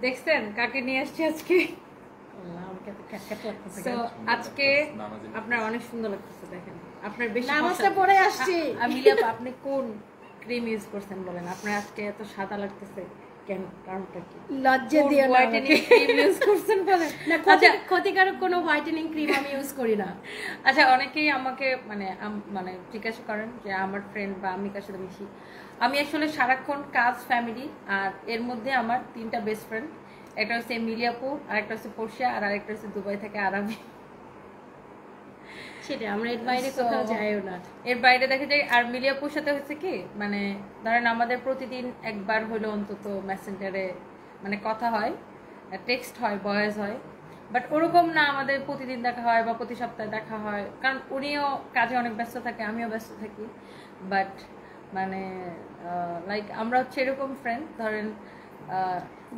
দেখছেন কাকে নিয়ে আসছি আজকে? আজকে আপনার অনেক সুন্দর লাগতেছে, দেখেন আপনার বেশি নামাজটা পড়ে আসছি। আমিলিয়া আপনি কোন ক্রিম ইউজ করছেন বলেন? আপনার আজকে এত সাদা লাগতেছে কেন? কারণটা কি? লজ্জা দিয়ে হোয়াইটেনিং ক্রিম ইউজ করছেন বলেন? না, ক্ষতিকারক কোনো হোয়াইটেনিং ক্রিম আমি ইউজ করি না। আচ্ছা, অনেকেই আমাকে মানে জিজ্ঞাসা করেন যে আমার ফ্রেন্ড বা আমি কার সাথে মিশি। আমি আসলে সারাক্ষণ কাজ, ফ্যামিলি, আর এর মধ্যে আমার 3টা বেস্ট ফ্রেন্ড। একটা হচ্ছে মিলিয়াপু, আরেকটা হচ্ছে পোর্শিয়া, আর আরেকটা হচ্ছে দুবাই থেকে আরামি। সেটা আমরা এর বাইরে কোথাও যাইও না। এর বাইরে দেখা যায়। আর মিলিয়াপুর সাথে হচ্ছে কি, মানে ধরেন আমাদের প্রতিদিন একবার হলো অন্তত মেসেঞ্জারে মানে কথা হয়, টেক্সট হয়, ভয়েস হয়, বাট ওরকম না আমাদের প্রতিদিন দেখা হয় বা প্রতি সপ্তাহে দেখা হয়, কারণ উনিও কাজে অনেক ব্যস্ত থাকে, আমিও ব্যস্ত থাকি। বাট মানে লাইক আমরা হচ্ছে এরকম ফ্রেন্ড, ধরেন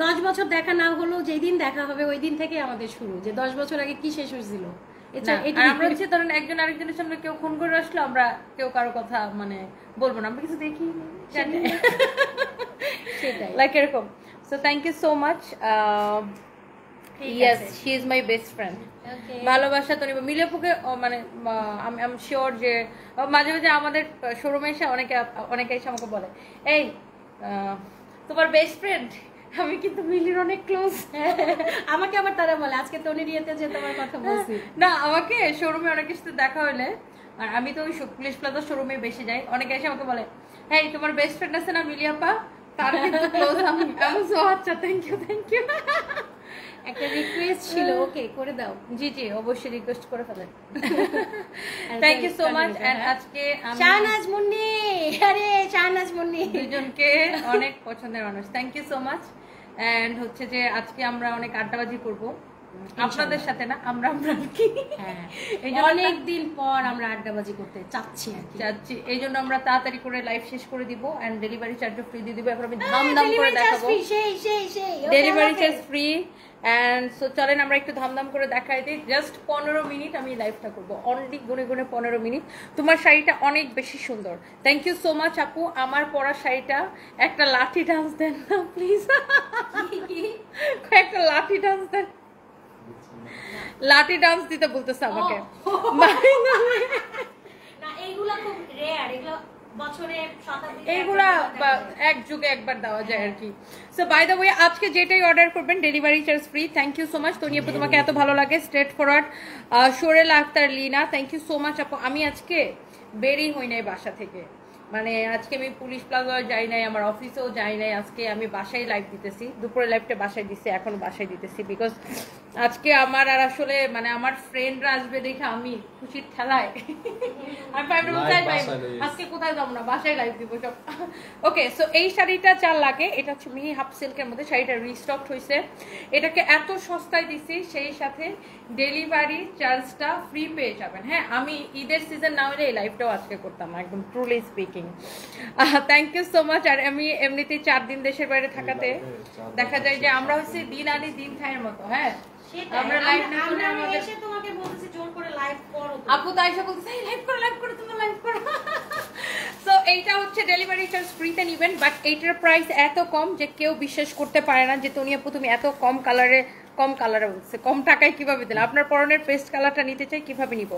10 বছর দেখা না হলেও যেই দিন দেখা হবে ওই দিন থেকে আমাদের শুরু, যে 10 বছর আগে কি শেষ হয়েছিল। আমরা হচ্ছে ধরেন একজন আরেকজনের সামনে কেউ ফোন করে আসলো, আমরা কেউ কারো কথা মানে বলবো না, আমরা কিছু দেখি সেটাই, লাইক এরকম। So thank you so much. Yes, she is my best friend. ভালোবাসা তো নিব মিলিয়াপুকে, মানে আমি এম শিওর যে মাঝে মাঝে আমাদের শোরুমে এসে অনেকে এসে আমাকে বলে, এই তোমার বেস্ট ফ্রেন্ড। আমি কিন্তু মিলির অনেক ক্লোজ। আমাকে আবার তারা বলে আজকে তনির ইয়েতে যে তোমার কথা বলছি। না, আমাকে শোরুমে অনেকের সাথে দেখা হলে, আর আমি তো ওই পুলিশ প্লাজার শোরুমে বেশি যাই, অনেকে এসে আমাকে বলে, হ্যাঁ তোমার বেস্ট ফ্রেন্ড আছে না মিলিয়াপা, তার কিন্তু ক্লোজ আমি। আচ্ছা, থ্যাংক ইউ। একটা রিকোয়েস্ট ছিল, ওকে করে দাও। জি জি, অবশ্যই রিকোয়েস্ট করে ফেলেন। Thank you so much. And আজকে শাহনাজ মুন্নি, আরে শাহনাজ মুন্নি দুজনকে অনেক পছন্দের মানুষ। Thank you so much. And হচ্ছে যে আজকে আমরা অনেক আড্ডাবাজি করব আপনাদের সাথে, না আমরা কি অনেক দিন পর আমরা আড্ডাবাজি করতে চাচ্ছি। এই জন্য আমরা তাড়াতাড়ি করে লাইভ শেষ করে দিব এন্ড ডেলিভারি চার্জও ফ্রি দিয়ে দিব। এখন আমি ধামধাম করে দেখাবো, delivery charge free. And so চলেন আমরা একটু ধামধাম করে দেখাই দিই। জাস্ট 15 মিনিট আমি লাইভটা করবো, অনলি গুনে 15 মিনিট। তোমার শাড়িটা অনেক বেশি সুন্দর। থ্যাংক ইউ সো মাচ আপু। আমার পরা শাড়িটা একটা লাঠি ডান্স দেন না প্লিজ, একটা লাঠি ডান্স দেন। লাঠি ডান্স দিতে বলতেছে আমাকে। এইগুলা এক যুগে একবার দেওয়া যায় আর কি। সো বাই দ্য ওয়ে, আজকে যেটাই অর্ডার করবেন delivery charge free. Thank you so much Toni আপু, তোমাকে এত ভালো লাগে। Straight forward Sorel Akter Lina, thank you so much আপু। আমি আজকে বেরই হই নাই বাসা থেকে, মানে আজকে আমি পুলিশ প্লাজায় যাই নাই, আমার অফিসেও যাই নাই। আজকে আমি বাসায় লাইভ দিতেছি, দুপুরে লাইভটা বাসায় দিচ্ছি, এখন বাসায় দিতেছি। বিকজ আজকে আমার আর আসলে মানে আমার ফ্রেন্ডরা আসবে দেখে আমি খুশির ঠেলায় আজকে কোথায় যাবো না, বাসায় লাইভ দিব সব। ওকে, সো এই শাড়িটা 4 লাগে। এটা হচ্ছে মিহি হাফ সিল্কের মধ্যে, শাড়িটা রিস্টক হয়েছে। এটাকে এত সস্তায় দিছি, সেই সাথে ডেলিভারি চার্জটা ফ্রি পেয়ে যাবেন। হ্যাঁ, আমি ঈদের সিজন না হলে এই লাইভটাও আজকে করতাম না, একদম truly speaking. Thank you so much. আর আমি এমনিতেই 4 দিন দেশের বাইরে থাকাতে দেখা যায় যে আমরা হচ্ছে দিন আনি দিন খাইয়ের মতো। হ্যাঁ, আমরা লাইভ না করলে আমাদের এসে তোমাকে বলতেছি জোর করে লাইভ করো, আপু তো আয়েশা বলতেছে লাইভ করো তুমি লাইভ করো। সো এইটা হচ্ছে ডেলিভারি চার্জ ফ্রিতে নেবেন, বাট এইটার প্রাইস এত কম যে কেউ বিশ্বাস করতে পারে না যে তনি আপু তুমি এত কম কালারে বলছে, কম টাকায় কিভাবে দিলে। আপনার পরনের পেস্ট কালারটা নিতে চাই, কিভাবে নিব?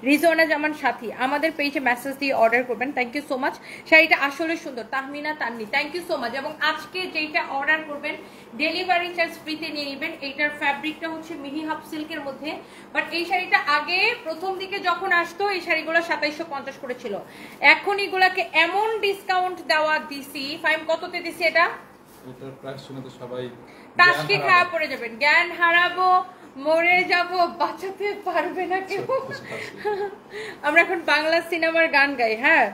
রিজওয়ানা জামান সাথী, আমাদের পেজে মেসেজ দিয়ে অর্ডার করবেন। Thank you so much. শাড়িটা আসলে সুন্দর। Tahmina Tanni, thank you so much. এবং আজকে যেইটা অর্ডার করবেন ডেলিভারি চার্জ ফ্রিতে নিয়ে নেবেন। এইটার ফ্যাব্রিকটা হচ্ছে মিহি হাফ সিল্কের মধ্যে, বাট এই শাড়িটা আগে প্রথম দিকে যখন আসতো এই শাড়িগুলো 2750 করে ছিল। এখন এগুলাকে এমন ডিসকাউন্ট দেওয়া দিছি, ফাইম কততে দিছি? এটার প্রাইস শুনে তো সবাই টাস্কি খারাপ পড়ে যাবেন, জ্ঞান হারাবো, মরে যাব, বাঁচাতে পারবে না কেউ। আমরা এখন বাংলা সিনেমার গান গাই। হ্যাঁ,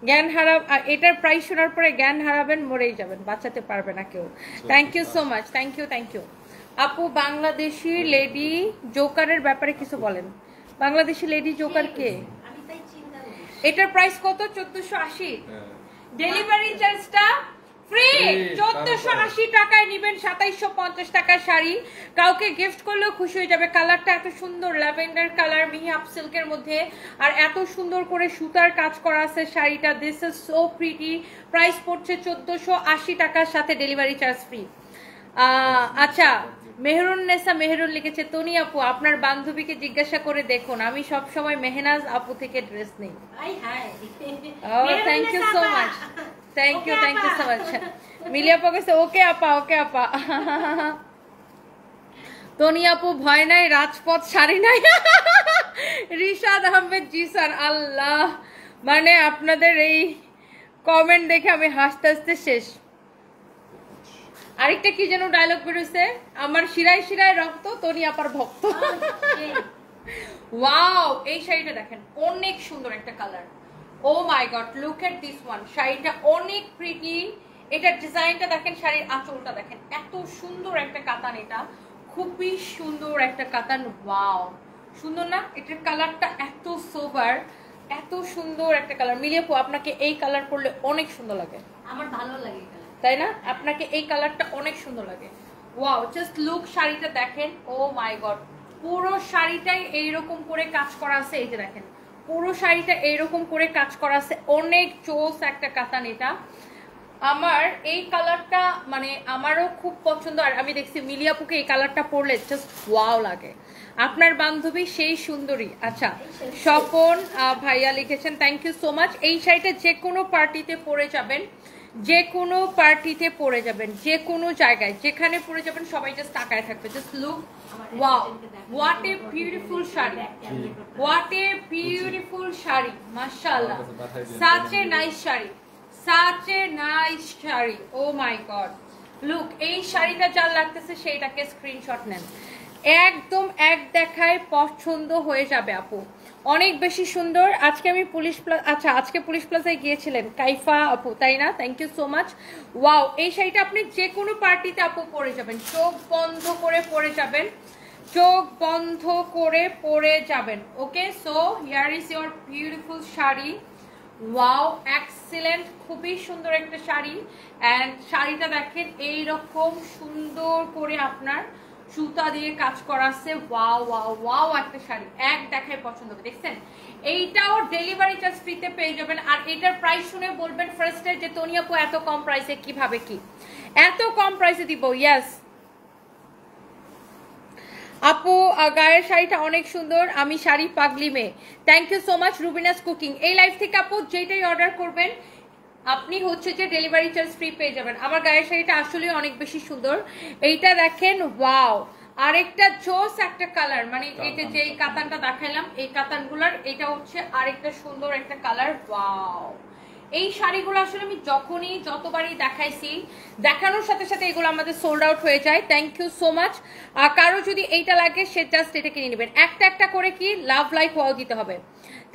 জ্ঞান হারাব, আর এটার প্রাইস শোনার পরে জ্ঞান হারাবেন, মরেই যাবেন, বাঁচাতে পারবে না কেউ। Thank you so much, thank you আপু। বাংলাদেশি লেডি জোকারের ব্যাপারে কিছু বলেন। বাংলাদেশি লেডি জোকার কে? এটার প্রাইস কত? 1480। ডেলিভারি চার্জটা ফ্রি, 1480 টাকায় নেবেন। 2750 টাকার শাড়ি কাউকে গিফট করলেও খুশি হয়ে যাবে। কালারটা এত সুন্দর, ল্যাভেন্ডার কালার, মিহি আপ সিল্কের মধ্যে, আর এত সুন্দর করে সুতার কাজ করা আছে শাড়িটা। This is so pretty. Price পড়ছে 1480 টাকার সাথে ডেলিভারি চার্জ ফ্রি। আচ্ছা, মেহরুন লিখেছে, তনি আপু আপনার বান্ধবীকে জিজ্ঞাসা করে দেখুন, আমি সব সময় মেহনাজ আপু থেকে ড্রেস নেই। Thank you so much, thank you so much. Milia আপু কইছে ওকে আপা। তনি আপু ভয় নাই, রাজপথ শাড়ি নাই। রিশাদ আহমেদ, জি স্যার। আল্লাহ, মানে আপনাদের এই কমেন্ট দেখে আমি হাসতে হাসতে শেষ। আরেকটা কি যেন ডায়লগ বেরোছে, আমার শিরায় শিরায় রক্ত, তনি আপার ভক্ত। ওয়াও, এই শাড়িটা দেখেন, অনেক সুন্দর একটা colour. Oh my god, look at this one. শাড়িটা অনেক প্রিটি, এটার ডিজাইনটা দেখেন, শাড়ির আঁচলটা দেখেন, এত সুন্দর একটা কাতান, এটা খুবই সুন্দর একটা কাতান। ওয়াও, সুন্দর না? এটার কালারটা এত সোবার, এত সুন্দর একটা কালার। মিলিয়াপু আপনাকে এই কালার পরলে অনেক সুন্দর লাগে। আমার ভালো লাগে, তাই না? আপনাকে এই কালারটা অনেক সুন্দর লাগে। ওয়াও, জাস্ট লুক, শাড়িটা দেখেন। ও মাই গড, পুরো শাড়িটাই এইরকম করে কাজ করা আছে। এই যে দেখেন, পুরো শাড়িটা এইরকম করে কাজ করা আছে, অনেক চোস একটা কাতান এটা। আমার এই কালারটা মানে আমারও খুব পছন্দ, আর আমি দেখছি মিলিয়াপুকে এই কালারটা পরলে জাস্ট ওয়াও লাগে। আপনার বান্ধবী সেই সুন্দরী। আচ্ছা, স্বপন ভাইয়া লিখেছেন, থ্যাংক ইউ সো মাচ। এই শাড়িটা যে কোনো পার্টিতে পরে যাবেন, যে কোনো পার্টিতে পরে যাবেন, যে কোনো জায়গায় যেখানে পরে যাবেন সবাই জাস্ট তাকায় থাকবে। Just look, wow, what a beautiful sari, what a beautiful sari, মাশাআল্লাহ, such a nice sari, such a nice sari. Oh my god, look, এই শাড়িটা যার লাগতেছে সেইটাকে স্ক্রিনশট নেন, একদম এক দেখায় পছন্দ হয়ে যাবে আপু, অনেক বেশি সুন্দর। আজকে আমি আজকে পুলিশ প্লাজায় গিয়েছিলেন কাইফা আপু, তাই না? Thank you so much. Wow, এই শাড়িটা আপনি যে কোনো পার্টিতে আপু পরে যাবেন, চোখ বন্ধ করে পরে যাবেন, চোখ বন্ধ করে পরে যাবেন। Okay, so here is your beautiful sari. Wow, excellent, খুবই সুন্দর একটা শাড়ি। অ্যান্ড শাড়িটা দেখেন এইরকম সুন্দর করে আপনার সুতা দিয়ে কাজ করা আছে। ওয়াও ওয়াও ওয়াও, একটা শাড়ি এক দেখায় পছন্দ হবে। দেখছেন, এইটাও ডেলিভারি চার্জ ফ্রিতে পেয়ে যাবেন। আর এটার প্রাইস শুনে বলবেন ফার্স্টে যে তনি আপু এত কম প্রাইসে কিভাবে, কি এত কম প্রাইসে দিব? ইয়েস আপু, গায়ের শাড়িটা অনেক সুন্দর, আমি শাড়ি পাগলি মেয়ে। Thank you so much Rubina's cooking. এই লাইভ থেকে আপু যেটাই অর্ডার করবেন আপনি হচ্ছে যে ডেলিভারি চার্জ ফ্রি পেয়ে যাবেন। আমার গায়ের শাড়িটা আসলে অনেক বেশি সুন্দর। এইটা দেখেন, ওয়াও, আরেকটা জোস একটা কালার, মানে এইটা যে কাতানটা দেখাইলাম এই কাতানগুলার এটা হচ্ছে আরেকটা সুন্দর একটা কালার। ওয়াও, এই শাড়িগুলো আসলে আমি যতবারই দেখাইছি, দেখানোর সাথে সাথে এগুলো আমাদের সোল্ড আউট হয়ে যায়। Thank you so much. কারো যদি এইটা লাগে সে জাস্ট এটা কিনে নেবেন, একটা একটা করে কি লাভ লাইক ওয়াও দিতে হবে।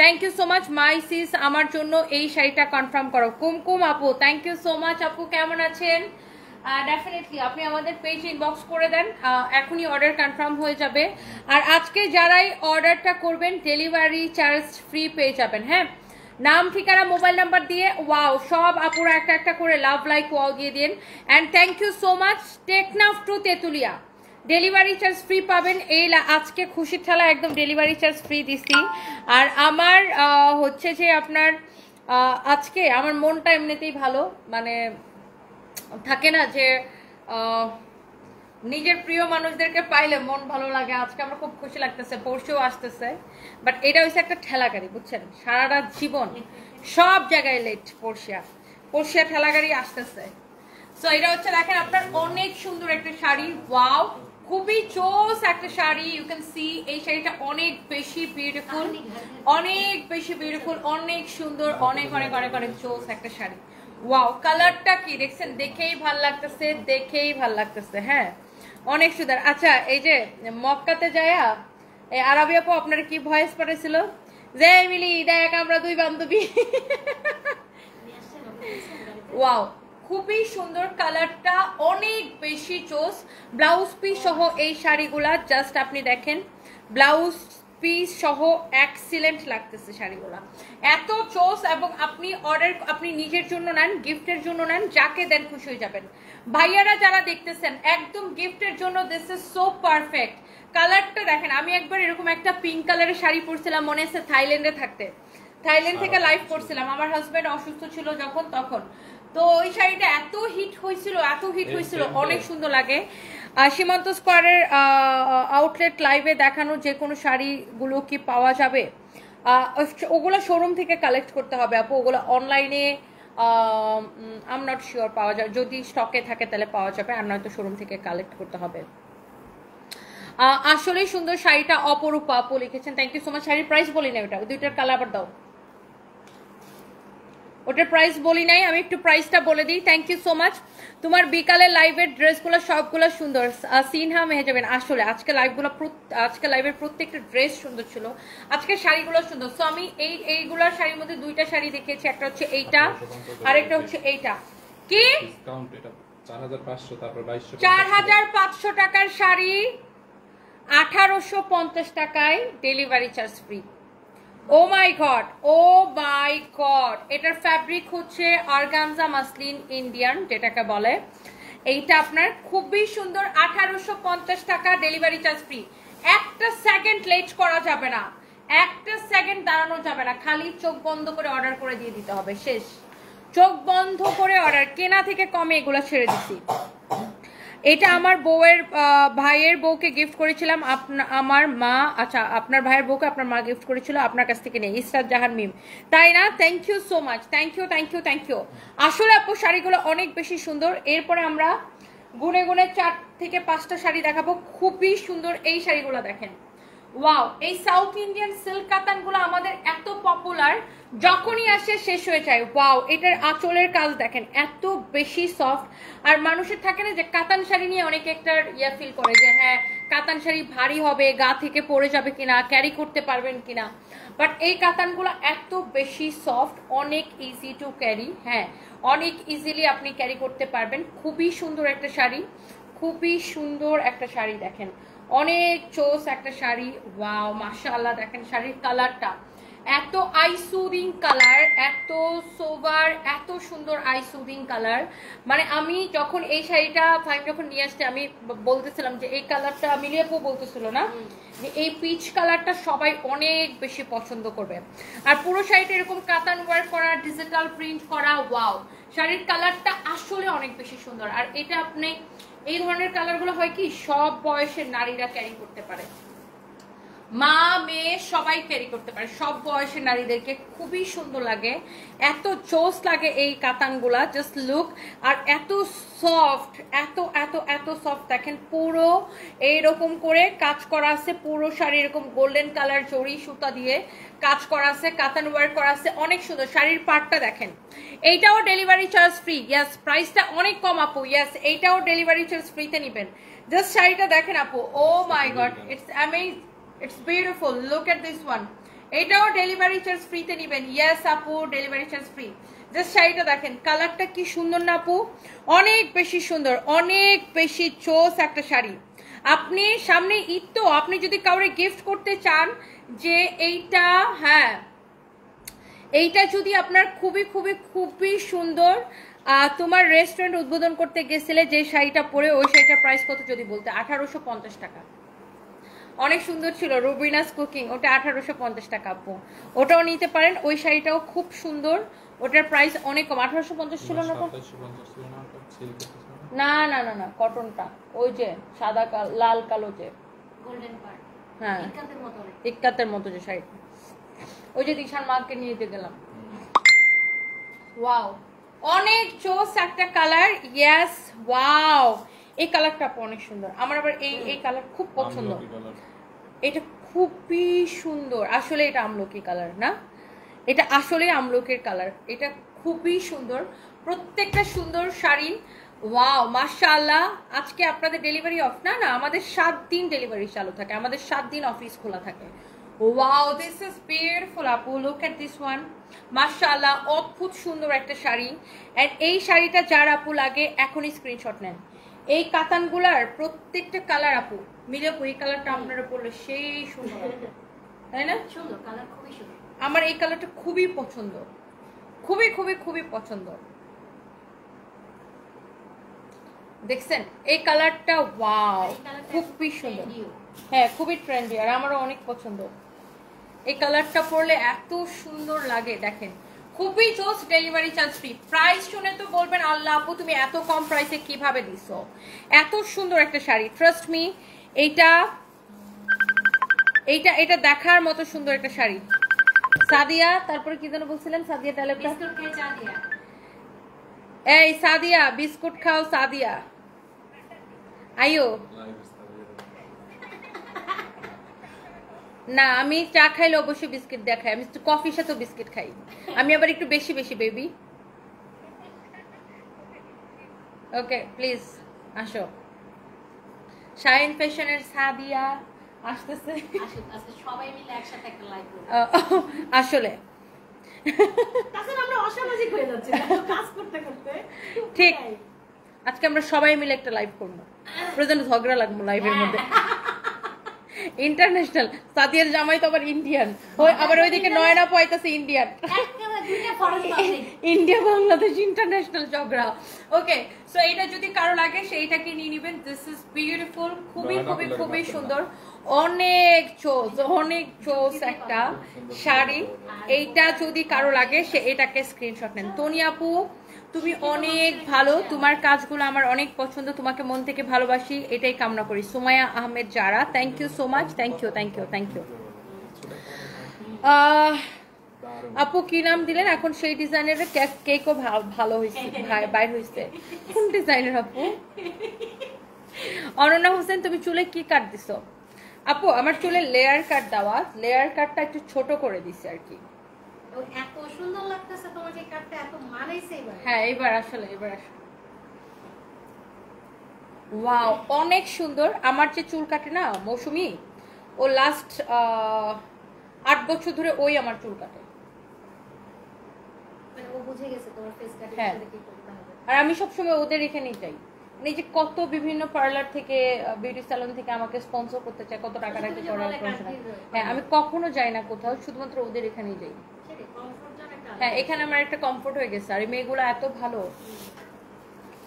Thank you so much my sis, আমার জন্য এই শাড়িটা কনফার্ম করো। কুমকুম আপু, থ্যাংক ইউ সো মাচ। আপু কেমন আছেন? ডেফিনেটলি আপনি আমাদের পেজে ইনবক্স করে দেন, এখনই অর্ডার কনফার্ম হয়ে যাবে। আর আজকে যারাই অর্ডারটা করবেন ডেলিভারি চার্জ ফ্রি পেয়ে যাবেন। হ্যাঁ, নাম ঠিকানা মোবাইল নাম্বার দিয়ে ওয়াও সব আপুরা একটা একটা করে লাভ লাইক ওয়াও দিয়ে দিন। And thank you so much Teknaf to Tetulia, delivery charge free পাবেন। এই আজকে খুশির ঠেলা একদম ডেলিভারি চার্জ ফ্রি দিছি। আর আমার হচ্ছে যে আপনার আজকে আমার মনটা এমনিতেই ভালো, মানে থাকে না যে নিজের প্রিয় মানুষদেরকে পাইলে মন ভালো লাগে। আজকে আমার খুব খুশি লাগতেছে, পরশুও আসতেছে, বাট এটা হচ্ছে একটা ঠেলা গাড়ি, বুঝছেন? সারাটা জীবন সব জায়গায় লেট, পরশিয়া ঠেলা গাড়ি আসতেছে। সো এটা হচ্ছে দেখেন আপনার অনেক সুন্দর একটা শাড়ি। ওয়াও, খুবই চোস একটা শাড়ি। ইউ ক্যান সি এই শাড়িটা অনেক বেশি বিউটিফুল, অনেক বেশি বিউটিফুল, অনেক সুন্দর, অনেক অনেক অনেক অনেক চোস একটা শাড়ি। ওয়াও, কালারটা কি দেখছেন? দেখেই ভাল লাগতেছে, দেখেই ভাল লাগতেছে। হ্যাঁ, অনেক সুন্দর। আচ্ছা, এই যে মক্কাতে যায়া এই আরবি আপু আপনার কি ভয়েস পাঠাইছিল যে মিলি দেখ আমরা দুই বান্ধবী। ওয়াও, খুবই সুন্দর কালারটা, অনেক বেশি চোস। ব্লাউজ পিস সহ এই শাড়িগুলা জাস্ট আপনি দেখেন, ব্লাউজ পিস সহ এক্সিলেন্ট লাগতেছে শাড়িগুলা, এত চোস। এবং আপনি অর্ডার আপনি নিজের জন্য নেন, গিফটের জন্য নেন, যাকে দেন খুশি হয়ে যাবেন। ভাইয়ারা যারা দেখতেছেন একদম গিফটের জন্য দিস ইজ সো পারফেক্ট। কালারটা দেখেন, আমি একবার এরকম একটা পিঙ্ক কালারের শাড়ি পরছিলাম, মনে আছে থাইল্যান্ডে থাকতে, থাইল্যান্ড থেকে লাইভ করছিলাম, আমার হাজবেন্ড অসুস্থ ছিল যখন, তখন তো ওই শাড়িটা এত হিট হয়েছিল অনেক সুন্দর লাগে। সীমান্ত স্কোয়ারের আউটলেট লাইভে দেখানো যে কোনো শাড়িগুলো কি পাওয়া যাবে? ওগুলো শোরুম থেকে কালেক্ট করতে হবে আপু, ওগুলো অনলাইনে আই এম নট শিওর পাওয়া যাবে, যদি স্টকে থাকে তাহলে পাওয়া যাবে, আর নয়তো শোরুম থেকে কালেক্ট করতে হবে। আসলেই সুন্দর শাড়িটা, অপরূপা আপু লিখেছেন, থ্যাংক ইউ সো মাচ। শাড়ির প্রাইস বলি না, ওটা দুইটার কালার আবার দাও, ওটার প্রাইস বলি নাই, আমি একটু প্রাইসটা বলে দিই। Thank you so much. তোমার বিকালের লাইভের ড্রেসগুলো সবগুলো সুন্দর, সিনহা মেহেজাবিন। আসলে আজকে লাইভের প্রত্যেকটা ড্রেস সুন্দর ছিল, আজকে শাড়িগুলো সুন্দর। সো আমি এইগুলোর শাড়ির মধ্যে দুইটা শাড়ি দেখিয়েছি, একটা হচ্ছে এইটা আর একটা হচ্ছে এইটা। কি ডিসকাউন্ট? এটা 4500, তারপর 4500 টাকার শাড়ি 1850 টাকায় delivery charge free. O my god, O my god, এটার ফ্যাব্রিক হচ্ছে অর্গানজা মাসলিন ইন্ডিয়ান যেটাকে বলে। এইটা আপনার খুবই সুন্দর, 1850 টাকা ডেলিভারি চার্জ ফ্রি। একটা সেকেন্ড লেট করা যাবে না, একটা সেকেন্ড দাঁড়ানো যাবে না, খালি চোখ বন্ধ করে অর্ডার করে দিয়ে দিতে হবে, শেষ। চোখ বন্ধ করে অর্ডার, কেনা থেকে কমে এগুলো ছেড়ে দিচ্ছি। এটা আমার বউয়ের ভাইয়ের বউকে গিফট করেছিলাম, আমার মা, আচ্ছা আপনার ভাইয়ের বউকে আপনার মা গিফট করেছিল, আপনার কাছ থেকে নেই, ইসরাত জাহান মিম, তাই না? Thank you so much, thank you thank you thank you. আসলে আপু শাড়িগুলো অনেক বেশি সুন্দর। এরপরে আমরা গুনে গুনে 4 থেকে 5টা শাড়ি দেখাবো, খুবই সুন্দর এই শাড়িগুলো দেখেন। ওয়াও, এই সাউথ ইন্ডিয়ান সিল্ক কাতানগুলো আমাদের এত পপুলার, যখনই আসে শেষ হয়ে যায়। ওয়াও, এটার আঁচলের কাজ দেখেন, এত বেশি সফট। আর মানুষের থাকে না যে কাতান শাড়ি নিয়ে অনেকে একটা ফিল করে যে হ্যাঁ কাতান শাড়ি ভারী হবে, গা থেকে পড়ে যাবে কিনা, ক্যারি করতে পারবেন কিনা, বাট এই কাতানগুলো এত বেশি সফট, অনেক ইজি টু ক্যারি। হ্যাঁ, অনেক ইজিলি আপনি ক্যারি করতে পারবেন। খুবই সুন্দর একটা শাড়ি, খুবই সুন্দর একটা শাড়ি দেখেন, অনেক চোস একটা শাড়ি। ওয়াও মাশাআল্লাহ, দেখেন শাড়ির কালারটা এত আইসুদিং কালার, এত সোবার, এত সুন্দর আইসুদিং কালার। মানে আমি যখন এই শাড়িটা ফাইম যখন নিয়ে আসছে, আমি বলতেছিলাম যে এই কালারটা, মিলিয়াপু বলতেছিল না যে এই পিচ কালারটা সবাই অনেক বেশি পছন্দ করবে। আর পুরো শাড়িটা এরকম কাতান ওয়ার্ক করা, ডিজিটাল প্রিন্ট করা। ওয়াও, শাড়ির কালারটা আসলে অনেক বেশি সুন্দর। আর এটা আপনি এই ধরনের কালারগুলো হয় কি সব বয়সের নারীরা ক্যারি করতে পারে, মা মেয়ে সবাই ক্যারি করতে পারে, সব বয়সের নারীদেরকে খুবই সুন্দর লাগে, এত জোস লাগে এই কাতানগুলা, জাস্ট লুক। আর এত সফট, এত এত এত সফট দেখেন, পুরো এইরকম করে কাজ করা আছে, পুরো শাড়ি এরকম গোল্ডেন কালার জড়ি সুতা দিয়ে কাজ করা আছে, কাতান ওয়ার্ক করা আছে, অনেক সুন্দর। শাড়ির পার্টটা দেখেন, এইটাও ডেলিভারি চার্জ ফ্রি। ইয়াস, প্রাইসটা অনেক কম আপু। ইয়াস, এইটাও ডেলিভারি চার্জ ফ্রিতে নেবেন। জাস্ট শাড়িটা দেখেন আপু, oh my god, it's amazing, it's beautiful, look at this one. এটাও ডেলিভারি চার্জ ফ্রিতে নেবেন। ইয়েস আপু, ডেলিভারি চার্জ ফ্রি। জাস্ট শাড়িটা দেখেন, কালারটা কি সুন্দর না আপু, অনেক বেশি সুন্দর, অনেক বেশি চোস একটা শাড়ি। আপনি সামনে ঈদ, তো আপনি যদি কাউরে গিফট করতে চান যে এইটা, হ্যাঁ এইটা যদি আপনার খুবই খুবই খুবই সুন্দর, তোমার রেস্টুরেন্ট উদ্বোধন করতে গেছিলে যে শাড়িটা পরে, ওই শাড়িটার প্রাইস কত যদি বলতে? 1850 টাকা। অনেক সুন্দর ছিল, রুবিনাস কুকিং, ওটা 1850 টাকা আপু, ওটাও নিতে পারেন। ওই শাড়িটাও খুব সুন্দর, ওটার প্রাইস অনেক কম, 1850 ছিল না? না না না না, কটনটা ওই যে সাদা লাল কালো যে গোল্ডেন পার্ট, হ্যাঁ ইক্কাতের মতো যে শাড়িটা, ওই যে দিশার মাকে নিয়ে যেতে গেলাম। ওয়াও, অনেক চোস একটা কালার। ইয়েস, ওয়াও, এই কালারটা অনেক সুন্দর, আমার আবার এই কালার খুব পছন্দ। এটা খুবই সুন্দর, আসলে এটা আমলকি কালার না, এটা আসলে আমলকির কালার, এটা খুবই সুন্দর, প্রত্যেকটা সুন্দর শাড়ি। ওয়াও মাশাআল্লাহ, আজকে আপনাদের ডেলিভারি অফ না? না, আমাদের 7 দিন ডেলিভারি চালু থাকে, আমাদের 7 দিন অফিস খোলা থাকে। ওয়াও, দিস ইজ বিউটিফুল আপু, লুক এট দিস ওয়ান, মাশাআল্লাহ, অদ্ভুত সুন্দর একটা শাড়ি। এন্ড এই শাড়িটা যার আপু লাগে এখনই স্ক্রিনশট নেন। এই কাতানগুলার প্রত্যেকটা কালার আপু মিলে, এই কালারটা আপনারা পরলে সেই সুন্দর, তাই না? সুন্দর কালার, খুবই সুন্দর, আমার এই কালারটা খুবই পছন্দ, খুবই খুবই খুবই পছন্দ। দেখছেন এই কালারটা? ওয়াও, খুবই সুন্দর, হ্যাঁ খুবই ট্রেন্ডি, আর আমারও অনেক পছন্দ। এই কালারটা পরলে এত সুন্দর লাগে, দেখেন খুবই জোস, ডেলিভারি চার্জ ফ্রি। প্রাইস শুনে তো বলবেন আল্লাহ আপু তুমি এত কম প্রাইসে কিভাবে দিছো। এত সুন্দর একটা শাড়ি, ট্রাস্ট মি। এইটা এইটা এটা দেখার মতো সুন্দর একটা শাড়ি। সাদিয়া, তারপরে কি যেন বলছিলেন সাদিয়া ডায়লগটা? এই সাদিয়া বিস্কুট খাও সাদিয়া, আইও। না আমি চা খাইলে অবশ্যই বিস্কিট দেখাই, আমি কফির সাথে বিস্কিট খাই, আমি আবার একটু বেশি বেশি বেবি। ওকে প্লিজ আসো। শাইন ফ্যাশনের সাদিয়া আসতেছে সবাই মিলে একসাথে একটা লাইভ করব। আসলে তাছাড়া আমরা অসামাজিক হয়ে যাচ্ছি কাজ করতে করতে। ঠিক, আজকে আমরা সবাই মিলে একটা লাইভ করবো, প্রয়োজনে ঝগড়া লাগবো লাইভের মধ্যে। ইন্টারন্যাশনাল, সাদিয়ার জামাই তো আবার ইন্ডিয়ান, ওই আবার ওইদিকে নয়না পাইতেছে ইন্ডিয়ান, ইন্ডিয়া বাংলাদেশ ইন্টারন্যাশনাল ঝগড়া। ওকে সো এটা যদি কারো লাগে সেইটাকে নিয়ে নিবেন। দিস ইজ বিউটিফুল, খুবই খুবই খুবই সুন্দর, অনেক চোস একটা শাড়ি। এইটা যদি কারো লাগে সে এটাকে স্ক্রিনশট নেন। তনি আপু তুমি অনেক ভালো, তোমার কাজগুলো আমার অনেক পছন্দ, তোমাকে মন থেকে ভালোবাসি, এটাই কামনা করি। সুমাইয়া আহমেদ যারা, thank you so much, thank you thank you thank you. আপু কি নাম দিলেন? এখন সেই ডিজাইনের কেকও ভালো হয়েছে, বাইর হয়েছে। কোন ডিজাইনের আপু? অনন্যা হোসেন তুমি চুলে কি কাট দিছো? আপু আমার চুলে লেয়ার কাট দেওয়া, লেয়ার কাটটা একটু ছোট করে দিছি আর কি। এত সুন্দর লাগতেছে তোমাকে কাটতে, এত মানাইছে এবার। হ্যাঁ এবার আসলে ওয়াও অনেক সুন্দর। আমার যে চুল কাটে না মৌসুমি, ও লাস্ট 8 বছর ধরে ওই আমার চুল কাটে। মানে ও বুঝে গেছে তোমার ফেস কাটিং করে কি করতে হবে। আর আমি সবসময় ওদের এখানেই যাই, মানে যে কত বিভিন্ন পার্লার থেকে বিউটি স্যালন থেকে আমাকে স্পন্সর করতে চায়, কত টাকা রাখি করার প্রয়োজন। হ্যাঁ আমি কখনো যাই না কোথাও, শুধুমাত্র ওদের এখানেই যাই। হ্যাঁ এখানে আমার একটা কমফোর্ট হয়ে গেছে। আর এই মেয়েগুলো এত ভালো।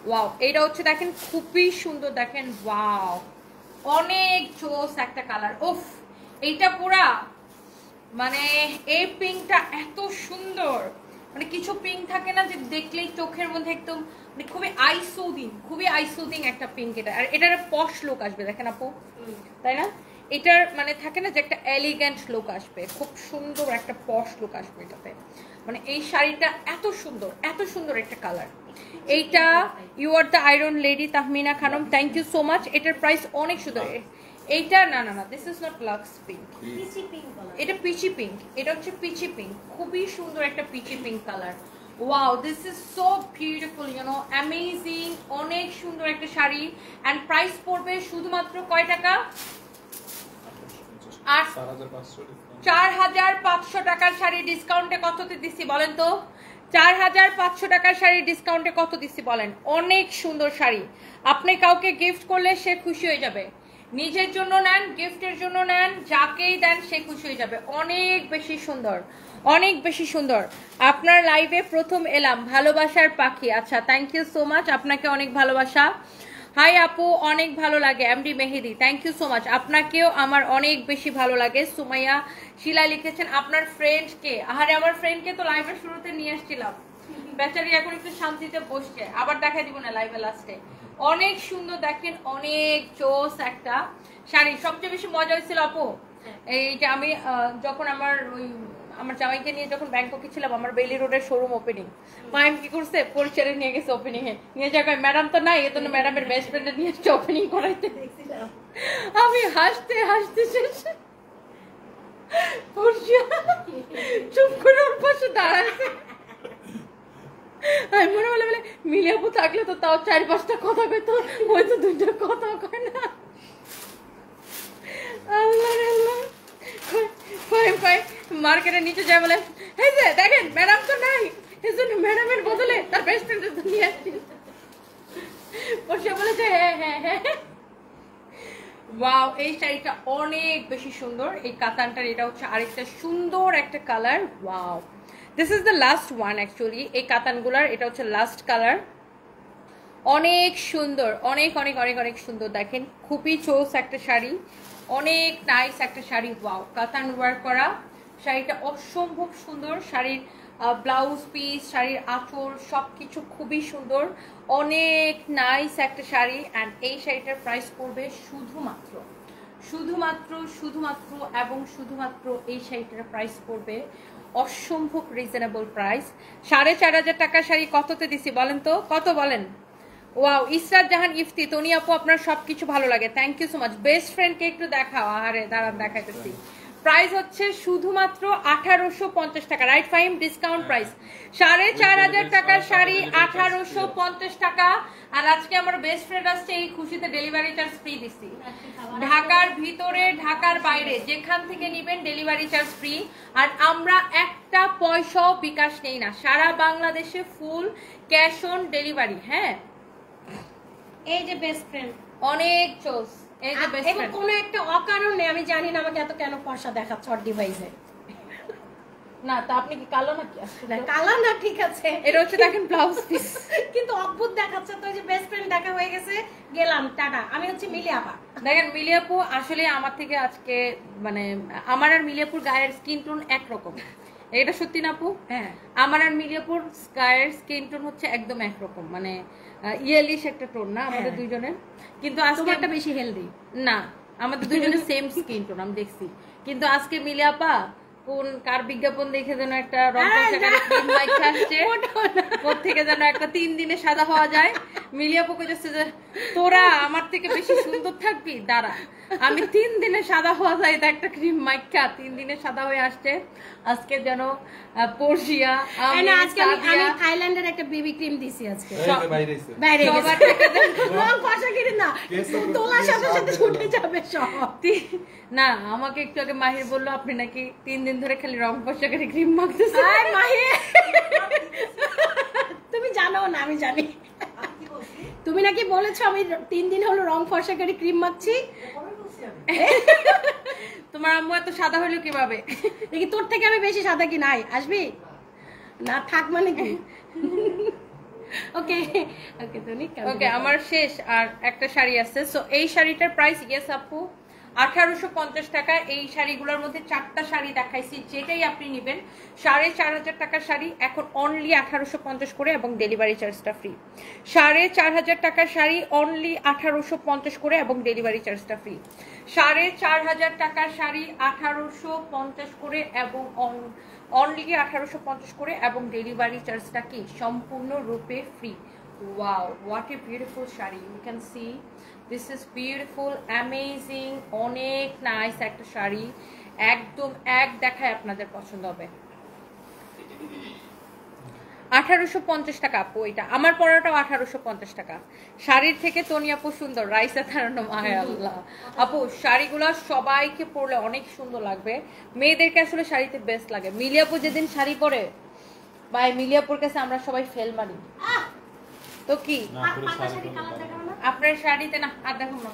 ওয়াও এইটা হচ্ছে দেখেন খুবই সুন্দর, দেখেন ওয়াও অনেক জোস একটা কালার। উফ এইটা পুরা মানে এই পিঙ্কটা এত সুন্দর, মানে কিছু পিঙ্ক থাকে না যে দেখলেই চোখের মধ্যে একদম মানে খুবই আইসুদিং একটা পিঙ্ক এটা। আর এটার পশ লুক আসবে দেখেন আপু, তাই না? এটার মানে থাকে না যে একটা এলিগেন্ট লুক আসবে, খুব সুন্দর একটা পশ লুক আসবে এটাতে। মানে এই শাড়িটা এত সুন্দর একটা কালার। এইটা you are the iron lady Tahmina Khanam, thank you so much. এটার প্রাইস অনেক সুন্দর। এইটা না this is not Lux pink, এটা পিচি পিঙ্ক, এটা হচ্ছে পিচি পিঙ্ক, খুবই সুন্দর একটা peachy pink colour. Wow this is so beautiful, you know amazing, অনেক সুন্দর একটা শাড়ি। অ্যান্ড প্রাইস পড়বে শুধুমাত্র কয় টাকা? 4500 টাকার শাড়ি ডিসকাউন্টে কততে দিচ্ছি বলেন তো? 4500 টাকার শাড়ি ডিসকাউন্টে কত দিচ্ছি বলেন? অনেক সুন্দর শাড়ি, আপনি কাউকে গিফট করলে সে খুশি হয়ে যাবে। নিজের জন্য নেন, গিফটের জন্য নেন, যাকেই দেন সে খুশি হয়ে যাবে। অনেক বেশি সুন্দর। আপনার লাইভে প্রথম এলাম, ভালোবাসার পাখি। আচ্ছা থ্যাংক ইউ সো মাচ, আপনাকে অনেক ভালোবাসা। হাই আপু অনেক ভালো লাগে, MD Mehedi, thank you so much, আপনাকেও আমার অনেক বেশি ভালো লাগে। সুমাইয়া শিলা লিখেছেন আপনার ফ্রেন্ডকে। আহারে আমার ফ্রেন্ডকে তো লাইভের শুরুতে নিয়ে আসছিলাম, বেচারি এখন একটু শান্তিতে বসছে, আবার দেখাই দিব না লাইভে লাস্টে। অনেক সুন্দর দেখেন, অনেক জোস একটা শাড়ি। সবচেয়ে বেশি মজা হয়েছিল আপু এই যে আমি যখন আমার জামাইকে নিয়ে যখন ব্যাংককে ছিলাম, আমার বেইলি রোডের শোরুম ওপেনিং, মাইম কি করছে পরিচয় নিয়ে গেছে ওপেনিং এ, নিয়ে যাক ম্যাডাম তো নাই, এজন্য ম্যাডামের বেস্ট ফ্রেন্ড নিয়ে এসছে ওপেনিং করাইতে। আমি হাসতে শেষ, চুপ করে ওর পাশে দাঁড়াচ্ছে। আমি মনে বলে মিলিয়াপু থাকলে তো তাও 4-5টা কথা কইতো, ওই তো 2টা কথা কয় না। আল্লাহ মার্কেটের নিচে যায় বলে এই যে দেখেন ম্যাডাম তো নাই, এই জন্য ম্যাডামের বদলে তার বেস্ট ফ্রেন্ড নিয়ে আসছি। বসে বলেছে হ্যাঁ। ওয়াও এই শাড়িটা অনেক বেশি সুন্দর, এই কাতানটার এটা হচ্ছে আরেকটা সুন্দর একটা colour. Wow this is the last one actually, এই কাতানগুলার এটা হচ্ছে লাস্ট কালার। অনেক সুন্দর, অনেক সুন্দর দেখেন, খুবই চোস একটা শাড়ি, অনেক নাইস একটা শাড়ি। ওয়াও কাতান ওয়ার্ক করা শাড়িটা অসম্ভব সুন্দর। শাড়ির ব্লাউজ পিস, শাড়ির আঁচল সবকিছু খুবই সুন্দর, অনেক নাইস একটা শাড়ি। অ্যান্ড এই শাড়িটার প্রাইস পড়বে শুধুমাত্র এবং শুধুমাত্র এই শাড়িটার প্রাইস পড়বে অসম্ভব রিজনেবল প্রাইস। 4,500 টাকার শাড়ি কততে দিছি বলেন তো, কত বলেন? ওয়াও, ইসরাত জাহান ইফতি, তনি আপু আপনার সবকিছু ভালো লাগে, thank you so much. Best ফ্রেন্ডকে একটু দেখাও, আরে দাঁড়ান দেখাইতেছি। প্রাইস হচ্ছে শুধুমাত্র 1850 টাকা, রাইট ফাইম? ডিসকাউন্ট প্রাইস 4,500 টাকার শাড়ি 1850 টাকা। আর আজকে আমার বেস্ট ফ্রেন্ড আসছে, এই খুশিতে ডেলিভারি চার্জ ফ্রি দিচ্ছি। ঢাকার ভিতরে ঢাকার বাইরে যেখান থেকে নেবেন ডেলিভারি চার্জ ফ্রি। আর আমরা একটা পয়সাও বিকাশ নেই না, সারা বাংলাদেশে ফুল ক্যাশ অন ডেলিভারি। হ্যাঁ, এই যে বেস্ট ফ্রেন্ড অনেক চোস। এই যে বেস্ট ফ্রেন্ড, কোনো একটা অকারণে আমি জানি না আমাকে এত কেন পয়সা দেখাচ্ছে ওর ডিভাইসে। না তা আপনি কি কালো নাকি? কালা না, ঠিক আছে, এটা হচ্ছে দেখেন ব্লাউজ পিস, কিন্তু অদ্ভুত দেখাচ্ছে। তো এই যে বেস্ট ফ্রেন্ড দেখা হয়ে গেছে, গেলাম, টাটা। আমি হচ্ছে মিলি আপা। দেখেন মিলি আপু আসলে আমার থেকে আজকে মানে আমার আর মিলি আপুর গায়ের স্কিন টোন একরকম, এটা সত্যি না আপু? হ্যাঁ, আমার আর মিলি আপুর গায়ের স্কিন টোন হচ্ছে একদম একরকম, মানে ইয়েলিশ একটা টোন না আমাদের দুইজনের। কিন্তু আজকে একটা বেশি হেলদি না, আমাদের দুইজনের সেম স্কিন টোন আমি দেখছি। কিন্তু আজকে মিলি আপা কোন কার বিজ্ঞাপন দেখে যেন একটা থেকে যেন একটা 3 দিনে সাদা হওয়া যায়। মিলিয়া পোকে যাচ্ছে যে তোরা আমার থেকে বেশি সুন্দর থাকবি, দাঁড়া আমি 3 দিনে সাদা হওয়া যায়, এটা একটা ক্রিম মাইকা 3 দিনে সাদা হয়ে আসছে। আজকে যেন পর্ষিয়া আজকে আমি থাইল্যান্ডের একটা বেবি ক্রিম দিছি আজকে, বাইরে সবার থেকে রং ফর্সা কিনে না, তোলার সাথে সাথে ছুটে যাবে সব। না, আমাকে একটু আগে মাহির বললো আপনি নাকি 3 দিন ধরে খালি রং ফর্সাকারী ক্রিম মাখতেছেন। মাহির তুমি জানো না, আমি জানি। তুমি নাকি বলেছো আমি 3 দিন হলো রং ফর্সাকারী ক্রিম মাখছি। তোমার আম্মু এত সাদা হইলো কিভাবে? দেখি তোর থেকে আমি বেশি সাদা কি নাই, আসবি না থাক মানে কি? ওকে ওকে তনি, ওকে আমার শেষ আর একটা শাড়ি আছে। সো এই শাড়িটার প্রাইস ইয়েস আপু 1850 টাকা। এই শাড়িগুলোর মধ্যে 4টা শাড়ি দেখাইছি, যেটাই আপনি নেবেন 4,500 টাকার শাড়ি এখন অনলি 1850 করে এবং ডেলিভারি চার্জটা ফ্রি। 4,500 টাকার শাড়ি অনলি 1850 করে এবং ডেলিভারি চার্জটা ফ্রি। 4,500 টাকার শাড়ি 1850 করে এবং অনলি 1850 করে এবং ডেলিভারি চার্জটা কি সম্পূর্ণরূপে free. Wow, what a beautiful sari, you can see this is beautiful, amazing, অনেক নাইস একটা শাড়ি, একদম এক দেখায় আপনাদের পছন্দ হবে। 1850 টাকা আপু, এটা আমার পরাটাও 1850 টাকা। শাড়ির থেকে তনি আপু সুন্দর, রাইসা তারানো মায় আল্লাহ। আপু শাড়িগুলো সবাইকে পরলে অনেক সুন্দর লাগবে, মেয়েদেরকে আসলে শাড়িতে বেস্ট লাগে। মিলিয়াপু যেদিন শাড়ি পরে ভাই, মিলিয়াপুর কাছে আমরা সবাই ফেল মারি। তো কি আপনার শাড়িতে না আর দেখুন না,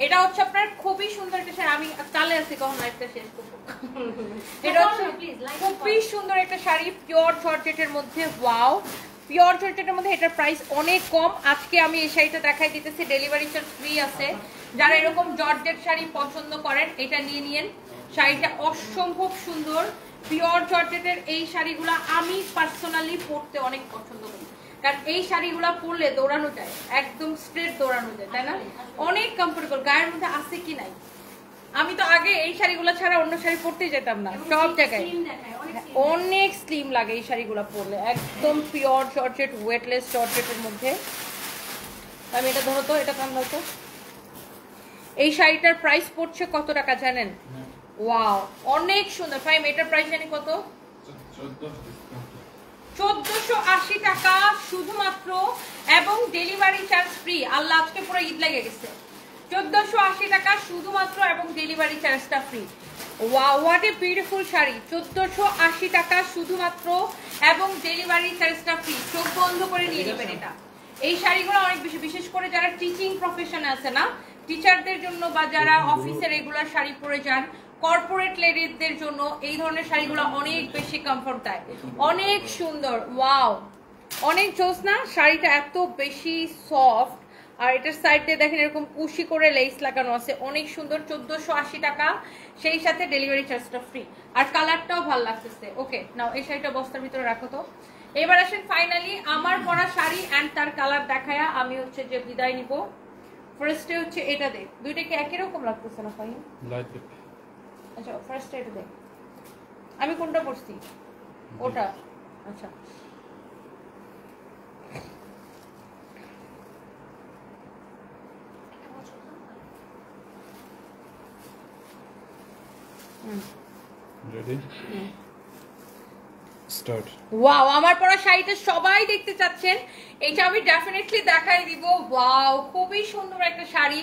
এটা হচ্ছে আপনার খুবই সুন্দর একটা শাড়ি। আমি চালে আছি কখন লাইফটা শেষ করবো। এটা হচ্ছে খুবই সুন্দর একটা শাড়ি, পিওর জর্জেটের মধ্যে। ওয়াও, পিওর জর্জেটের মধ্যে এটার প্রাইস অনেক কম। আজকে আমি এই শাড়িটা দেখাই দিতেছি, ডেলিভারি চার্জ ফ্রি আছে। যারা এরকম জর্জেট শাড়ি পছন্দ করেন এটা নিয়ে নিন। শাড়িটা অসম্ভব সুন্দর, পিওর জর্জেটের এই শাড়িগুলো আমি পার্সোনালি পরতে অনেক পছন্দ করি, কারণ এই শাড়িগুলো পরলে দৌড়ানো যায়, একদম স্ট্রেট দৌড়ানো যায়, তাই না? অনেক কমফোর্টেবল, গায়ের মধ্যে আছে কি নাই। আমি তো আগে এই শাড়িগুলো ছাড়া অন্য শাড়ি পরতেই যেতাম না, সব জায়গায় অনেক স্লিম লাগে এই শাড়িগুলো পরলে, একদম পিওর জর্জেট, ওয়েটলেস জর্জেটের মধ্যে। আমি এটা ধরো তো, এটা কান ধরো তো। এই শাড়িটার প্রাইস পড়ছে কত টাকা জানেন? ওয়াও, অনেক সুন্দর। ফাইম এটার প্রাইস জানি কত? 1480 টাকা শুধুমাত্র এবং ডেলিভারি চার্জ ফ্রি। আল্লাহ, আজকে পুরো ঈদ লেগে গেছে। 1480 টাকা শুধুমাত্র এবং ডেলিভারি চার্জটা free. Wow, what a beautiful sari. 1480 টাকা শুধুমাত্র এবং ডেলিভারি চার্জটা ফ্রি। চোখ বন্ধ করে নিয়ে নেবেন এটা। এই শাড়িগুলো অনেক বেশি, বিশেষ করে যারা টিচিং প্রফেশনে আছে না, টিচারদের জন্য বা যারা অফিসে রেগুলার শাড়ি পরে যান, কর্পোরেট লেডিজদের জন্য এই ধরনের শাড়িগুলো অনেক বেশি কমফোর্ট দেয়, অনেক সুন্দর। ওয়াও, অনেক জোস না শাড়িটা, এত বেশি সফট, আর এটার সাইড দিয়ে দেখেন এরকম কুশি করে লেস লাগানো আছে, অনেক সুন্দর, 1480 টাকা, সেই সাথে ডেলিভারি চার্জটা ফ্রি, আর কালারটাও ভালো লাগতেছে। ওকে নাও এই শাড়িটা বস্তার ভিতরে রাখো তো। এবার আসেন ফাইনালি আমার পরা শাড়ি অ্যান্ড তার কালার দেখায়া আমি হচ্ছে যে বিদায় নিব। ফার্স্টে হচ্ছে এটা দে, দুইটা কি একই রকম লাগতেছে না ফাইন? আচ্ছা ফার্স্টে এটা দে, আমি কোনটা পরছি? ওটা। আচ্ছা Ready? Start. ওয়াও, আমার পরা শাড়িটা সবাই দেখতে চাচ্ছেন, এটা আমি ডেফিনেটলি দেখাই দিব। ওয়াও, খুবই সুন্দর একটা শাড়ি,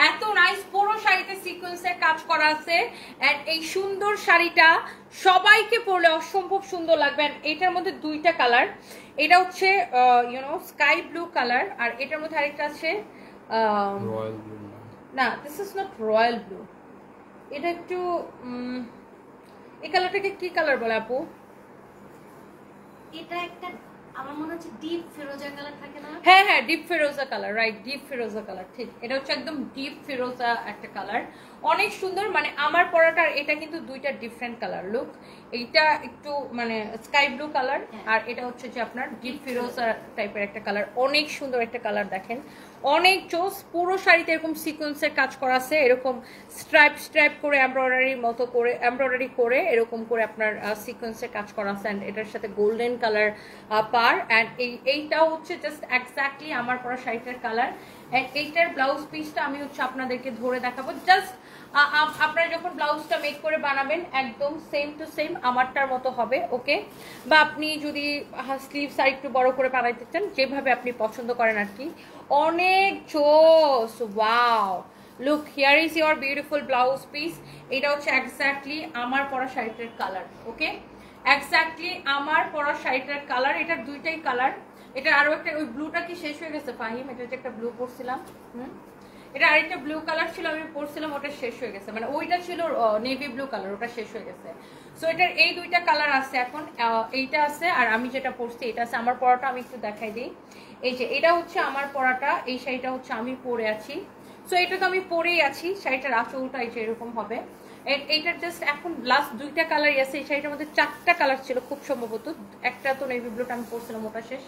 এত নাইস, পুরো শাড়িতে সিকোয়েন্সের কাজ করা আছে। এন্ড এই সুন্দর শাড়িটা সবাইকে পরলে অসম্ভব সুন্দর লাগবে। এন্ড এটার মধ্যে দুইটা কালার, এটা হচ্ছে স্কাই ব্লু কালার, আর এটার মধ্যে আরেকটা আছে Royal blue. না, this is not royal blue, এটা একটু এই কালারটাকে কি কালার বলে আপু? এটা একটা আমার মনে হচ্ছে ডিপ ফিরোজা কালার থাকে না? হ্যাঁ হ্যাঁ, ডিপ ফিরোজা কালার, রাইট, ডিপ ফিরোজা কালার, ঠিক। এটা হচ্ছে একদম ডিপ ফিরোজা একটা কালার, অনেক সুন্দর। মানে আমার পরাটার এটা কিন্তু দুইটা ডিফারেন্ট কালার লুক, এইটা একটু মানে স্কাই ব্লু কালার, আর এটা হচ্ছে যে আপনার ডিপ ফিরোজা টাইপের একটা কালার, অনেক সুন্দর একটা কালার। দেখেন অনেক চোস, পুরো শাড়িতে এরকম সিকোয়েন্সের কাজ করা আছে, এরকম স্ট্রাইপ করে এমব্রয়ডারির মতো করে এমব্রয়ডারি করে এরকম করে আপনার সিকোয়েন্সের কাজ করা আছে। অ্যান্ড এটার সাথে গোল্ডেন কালার পার, অ্যান্ড এইটাও হচ্ছে জাস্ট এক্স্যাক্টলি আমার পরা শাড়িটার কালার। অ্যান্ড এইটার ব্লাউজ পিসটা আমি হচ্ছে আপনাদেরকে ধরে দেখাবো, জাস্ট আপনারা যখন ব্লাউজটা মেক করে বানাবেন একদম সেম টু সেম আমারটার মতো হবে। ওকে, বা আপনি যদি স্লিভস আর একটু বড় করে বানাইতে চান, যেভাবে আপনি পছন্দ করেন আর কি। অনেক জোস, wow, look here is your beautiful blouse piece. এটা হচ্ছে এক্স্যাক্টলি আমার পরা শাড়িটার কালার। ওকে, এক্স্যাক্টলি আমার পরা শাড়িটার কালার, এটার দুইটাই কালার। এটা আরো একটা, ওই ব্লুটা কি শেষ হয়ে গেছে ফাহিম? এটা যে একটা ব্লু পরছিলাম, এটা আরেকটা ব্লু কালার ছিল আমি পরছিলাম, ওটা শেষ হয়ে গেছে, মানে ওইটা ছিল নেভি ব্লু কালার, ওটা শেষ হয়ে গেছে। সো এটার এই দুইটা কালার আছে এখন, এইটা আছে আর আমি যেটা পরছি এটা আছে। আমার পরাটা আমি একটু দেখাই দিই, এই যে এটা হচ্ছে আমার পরাটা, এই শাড়িটা হচ্ছে আমি পরে আছি। সো এটা তো আমি পরেই আছি, শাড়িটার আঁচলটা এই যে এরকম হবে। এইটার জাস্ট এখন লাস্ট দুইটা কালারই আছে, এই শাড়িটার মধ্যে 4টা কালার ছিল খুব সম্ভবত, একটা তো নেভি ব্লুটা আমি পরছিলাম ওটা শেষ,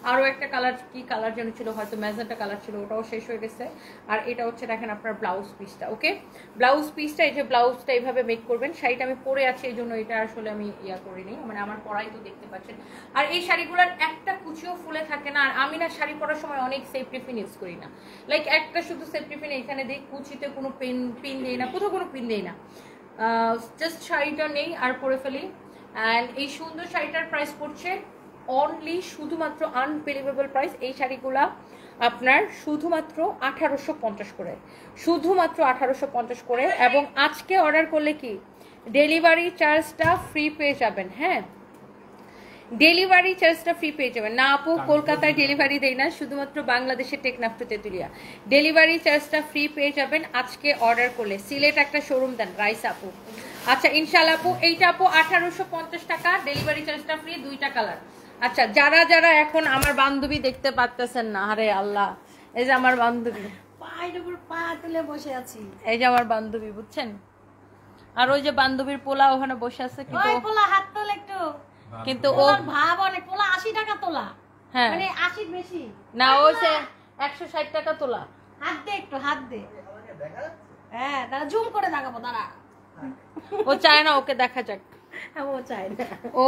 আরো একটা কালার কি কালার যেন ছিল, হয়তো ম্যাজেন্টা কালার ছিল, ওটাও শেষ হয়ে গেছে। আর এটা হচ্ছে দেখেন আপনার ব্লাউজ পিসটা। ওকে, ব্লাউজ পিসটা, এই যে ব্লাউজটা এইভাবে মেক করবেন। শাড়িটা আমি পরে আছি এই জন্য এটা আসলে আমি ইয়া করিনি, মানে আমার পরাই তো দেখতে পাচ্ছেন। আর এই শাড়িগুলোর একটা কুচিও ফুলে থাকে না, আর আমি না শাড়ি পরার সময় অনেক সেফটি পিন ইউজ করি না, লাইক একটা শুধু সেফটি পিন এখানে দিই, কুচিতে কোনো পিন দিই না, কোথাও কোনো পিন দিই না, জাস্ট শাড়িটা নেই আর পরে ফেলি। অ্যান্ড এই সুন্দর শাড়িটার প্রাইস পড়ছে অনলি শুধুমাত্র আনবিলিভেবল প্রাইস, এই শাড়িগুলা আপনার শুধুমাত্র 1850 করে, শুধুমাত্র 1850 করে। এবং আজকে অর্ডার করলে কি ডেলিভারি চার্জটা ফ্রি পেয়ে যাবেন। হ্যাঁ, ডেলিভারি চার্জটা ফ্রি পেয়ে যাবেন। না আপু, কলকাতায় ডেলিভারি দেই না, শুধুমাত্র বাংলাদেশের টেকনাফ টু তেতুলিয়া, ডেলিভারি চার্জটা ফ্রি পেয়ে যাবেন আজকে অর্ডার করলে। সিলেট একটা শোরুম দেন রাইস আপু। আচ্ছা ইনশাআল্লাহ আপু, এইটা আপু 1850 টাকা, ডেলিভারি চার্জটা ফ্রি, দুইটা কালার। আচ্ছা, যারা যারা এখন আমার বান্ধবী দেখতে পাচ্ছেন না, আরে আল্লাহ, এই যে আমার বান্ধবী, পায়ের উপর পা তুলে বসে আছি, এই যে আমার বান্ধবী, বুঝছেন? আর ওই যে বান্ধবীর পোলা ওখানে বসে আছে, কিন্তু ওই পোলা হাত তোলে একটু, কিন্তু ও ওর ভাব অনেক, পোলা 80 টাকা তোলা, হ্যাঁ মানে 80 বেশি না, ও যে 160 টাকা তোলা। হাত দে একটু, হাত দে। হ্যাঁ, দাঁড়া জুম করে দেখাবো, দাঁড়া। ও চায় না ওকে দেখা যাক, ও চাই না। ও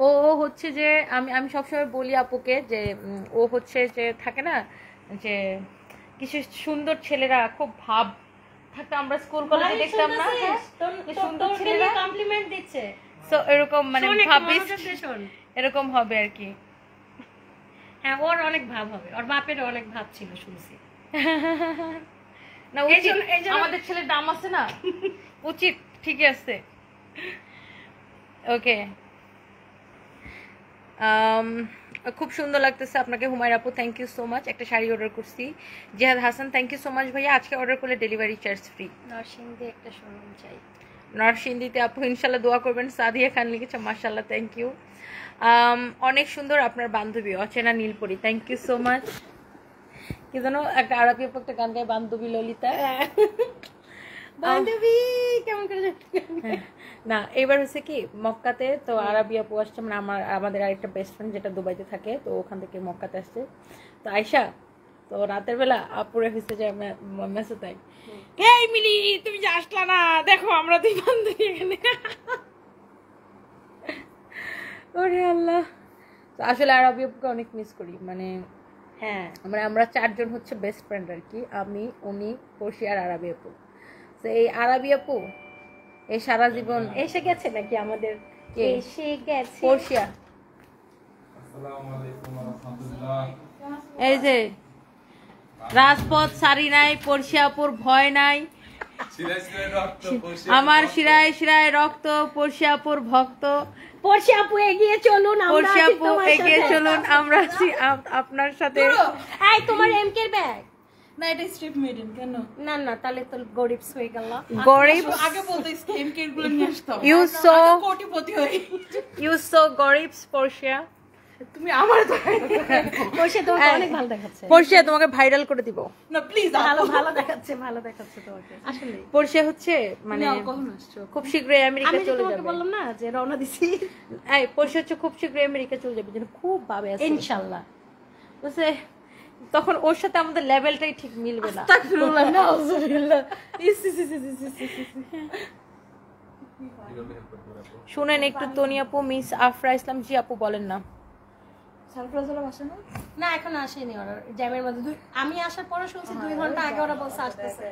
ও হচ্ছে যে আমি সবসময় বলি আপুকে যে ও হচ্ছে যে থাকে না যে কিছু সুন্দর ছেলেরা খুব ভাব থাকতো, আমরা স্কুল কলেজে দেখতাম না, যে সুন্দর ছেলেরা কমপ্লিমেন্ট দিচ্ছে, সো এরকম মানে ভাবিস শোন, এরকম হবে আর কি। হ্যাঁ, ওর অনেক ভাব হবে, ওর বাপের অনেক ভাব ছিল শুনছি। না উচিত, আমাদের ছেলের দাম আছে না, উচিত, ঠিকই আছে। ওকে, খুব সুন্দর লাগতেছে আপনাকে হুমায়রা আপু, থ্যাংক ইউ সো মাচ। একটা শাড়ি অর্ডার করছি, Jihad Hasan, thank you so much ভাইয়া। আজকে অর্ডার করলে ডেলিভারি চার্জ ফ্রি। নরসিংদী একটা শোরুম চাই, নরসিংদীতে আপু ইনশাল্লাহ দোয়া করবেন। সাদিয়া খান লিখেছে মাশাল্লাহ, থ্যাংক ইউ। অনেক সুন্দর আপনার বান্ধবী অচেনা নীলপরি, থ্যাংক ইউ সো মাচ। কি জানো একটা আরবি আপু একটা গান গায় বান্ধবী ললিতা বান্ধবী কেমন করে না এবার হচ্ছে কি মক্কাতে তো আরবি আপু আসছে মানে আমাদের আরেকটা বেস্ট ফ্রেন্ড যেটা দুবাইতে থাকে তো ওখান থেকে মক্কাতে আসছে তো আয়শা তো রাতের বেলা আপুরে হচ্ছে যে মেসেজ দেয় এই মিলি তুমি যে আসলা না দেখো আমরা দুই বান্ধবী এখানে ওরে আল্লাহ তো আসলে আরবি আপুকে অনেক মিস করি মানে হ্যাঁ আমরা 4 জন হচ্ছে বেস্ট ফ্রেন্ড আর কি আমি উনি পড়শি আর আরবি আপু তো এই আরবি আপু এই সারা জীবন এসে গেছে নাকি আমাদের কে? এসে গেছে পড়শিয়া আসসালামু আলাইকুম ওয়া রাহমাতুল্লাহ এই যে রাজপথ সারি নাই পড়শিয়াপুর ভয় নাই শিরায় শিরায় রক্ত পড়ছে আমার শিরায় শিরায় রক্ত পড়শিয়াপুর ভক্ত পড়শি আপু এগিয়ে চলুন আমরা আছি পড়শিয়াপু তোমার এগিয়ে সাথে। চলুন আমরা আছি আপনার সাথে এই তোমার এমকে ব্যাগ না এটা স্ট্রিপ মেডেন কেন না না তাহলে তো গরিবস হয়ে গেল গরিব আগে বলতে স্কিম কেট গুলো নিয়ে আসতাম ইউ সো কোটিপতি হই গরিবস পড়শিয়া তুমি আমার পড়শি তোমাকে অনেক ভালো দেখাচ্ছে পড়শিয়া তোমাকে ভাইরাল করে দিব না প্লিজ ভালো ভালো দেখাচ্ছে তোমাকে আসলে পড়শিয়া হচ্ছে মানে কখন আসছো খুব শীঘ্রই আমেরিকা আমি যে চলে তোমাকে যাবে বললাম না যে রওনা দিছি এই পড়শিয়া হচ্ছে খুব শীঘ্রই আমেরিকা চলে যাবে যেন খুব ভাবে আছে ইনশাআল্লাহ বুঝছে তখন ওর সাথে আমাদের লেভেলটাই ঠিক মিলবে না আস্তাগফিরুল্লাহ নাউজুবিল্লাহ কিভাবে হেল্প করতে পারবো শুনেন একটু তনি আপু মিস আফরা ইসলাম জি আপু বলেন না সারপ্রাইজলা বাসা না না এখন আসেনি ওরা জ্যামের মধ্যে আমি আসার পরে শুনছি 2 ঘন্টা আগে ওরা বলছে আসতেছে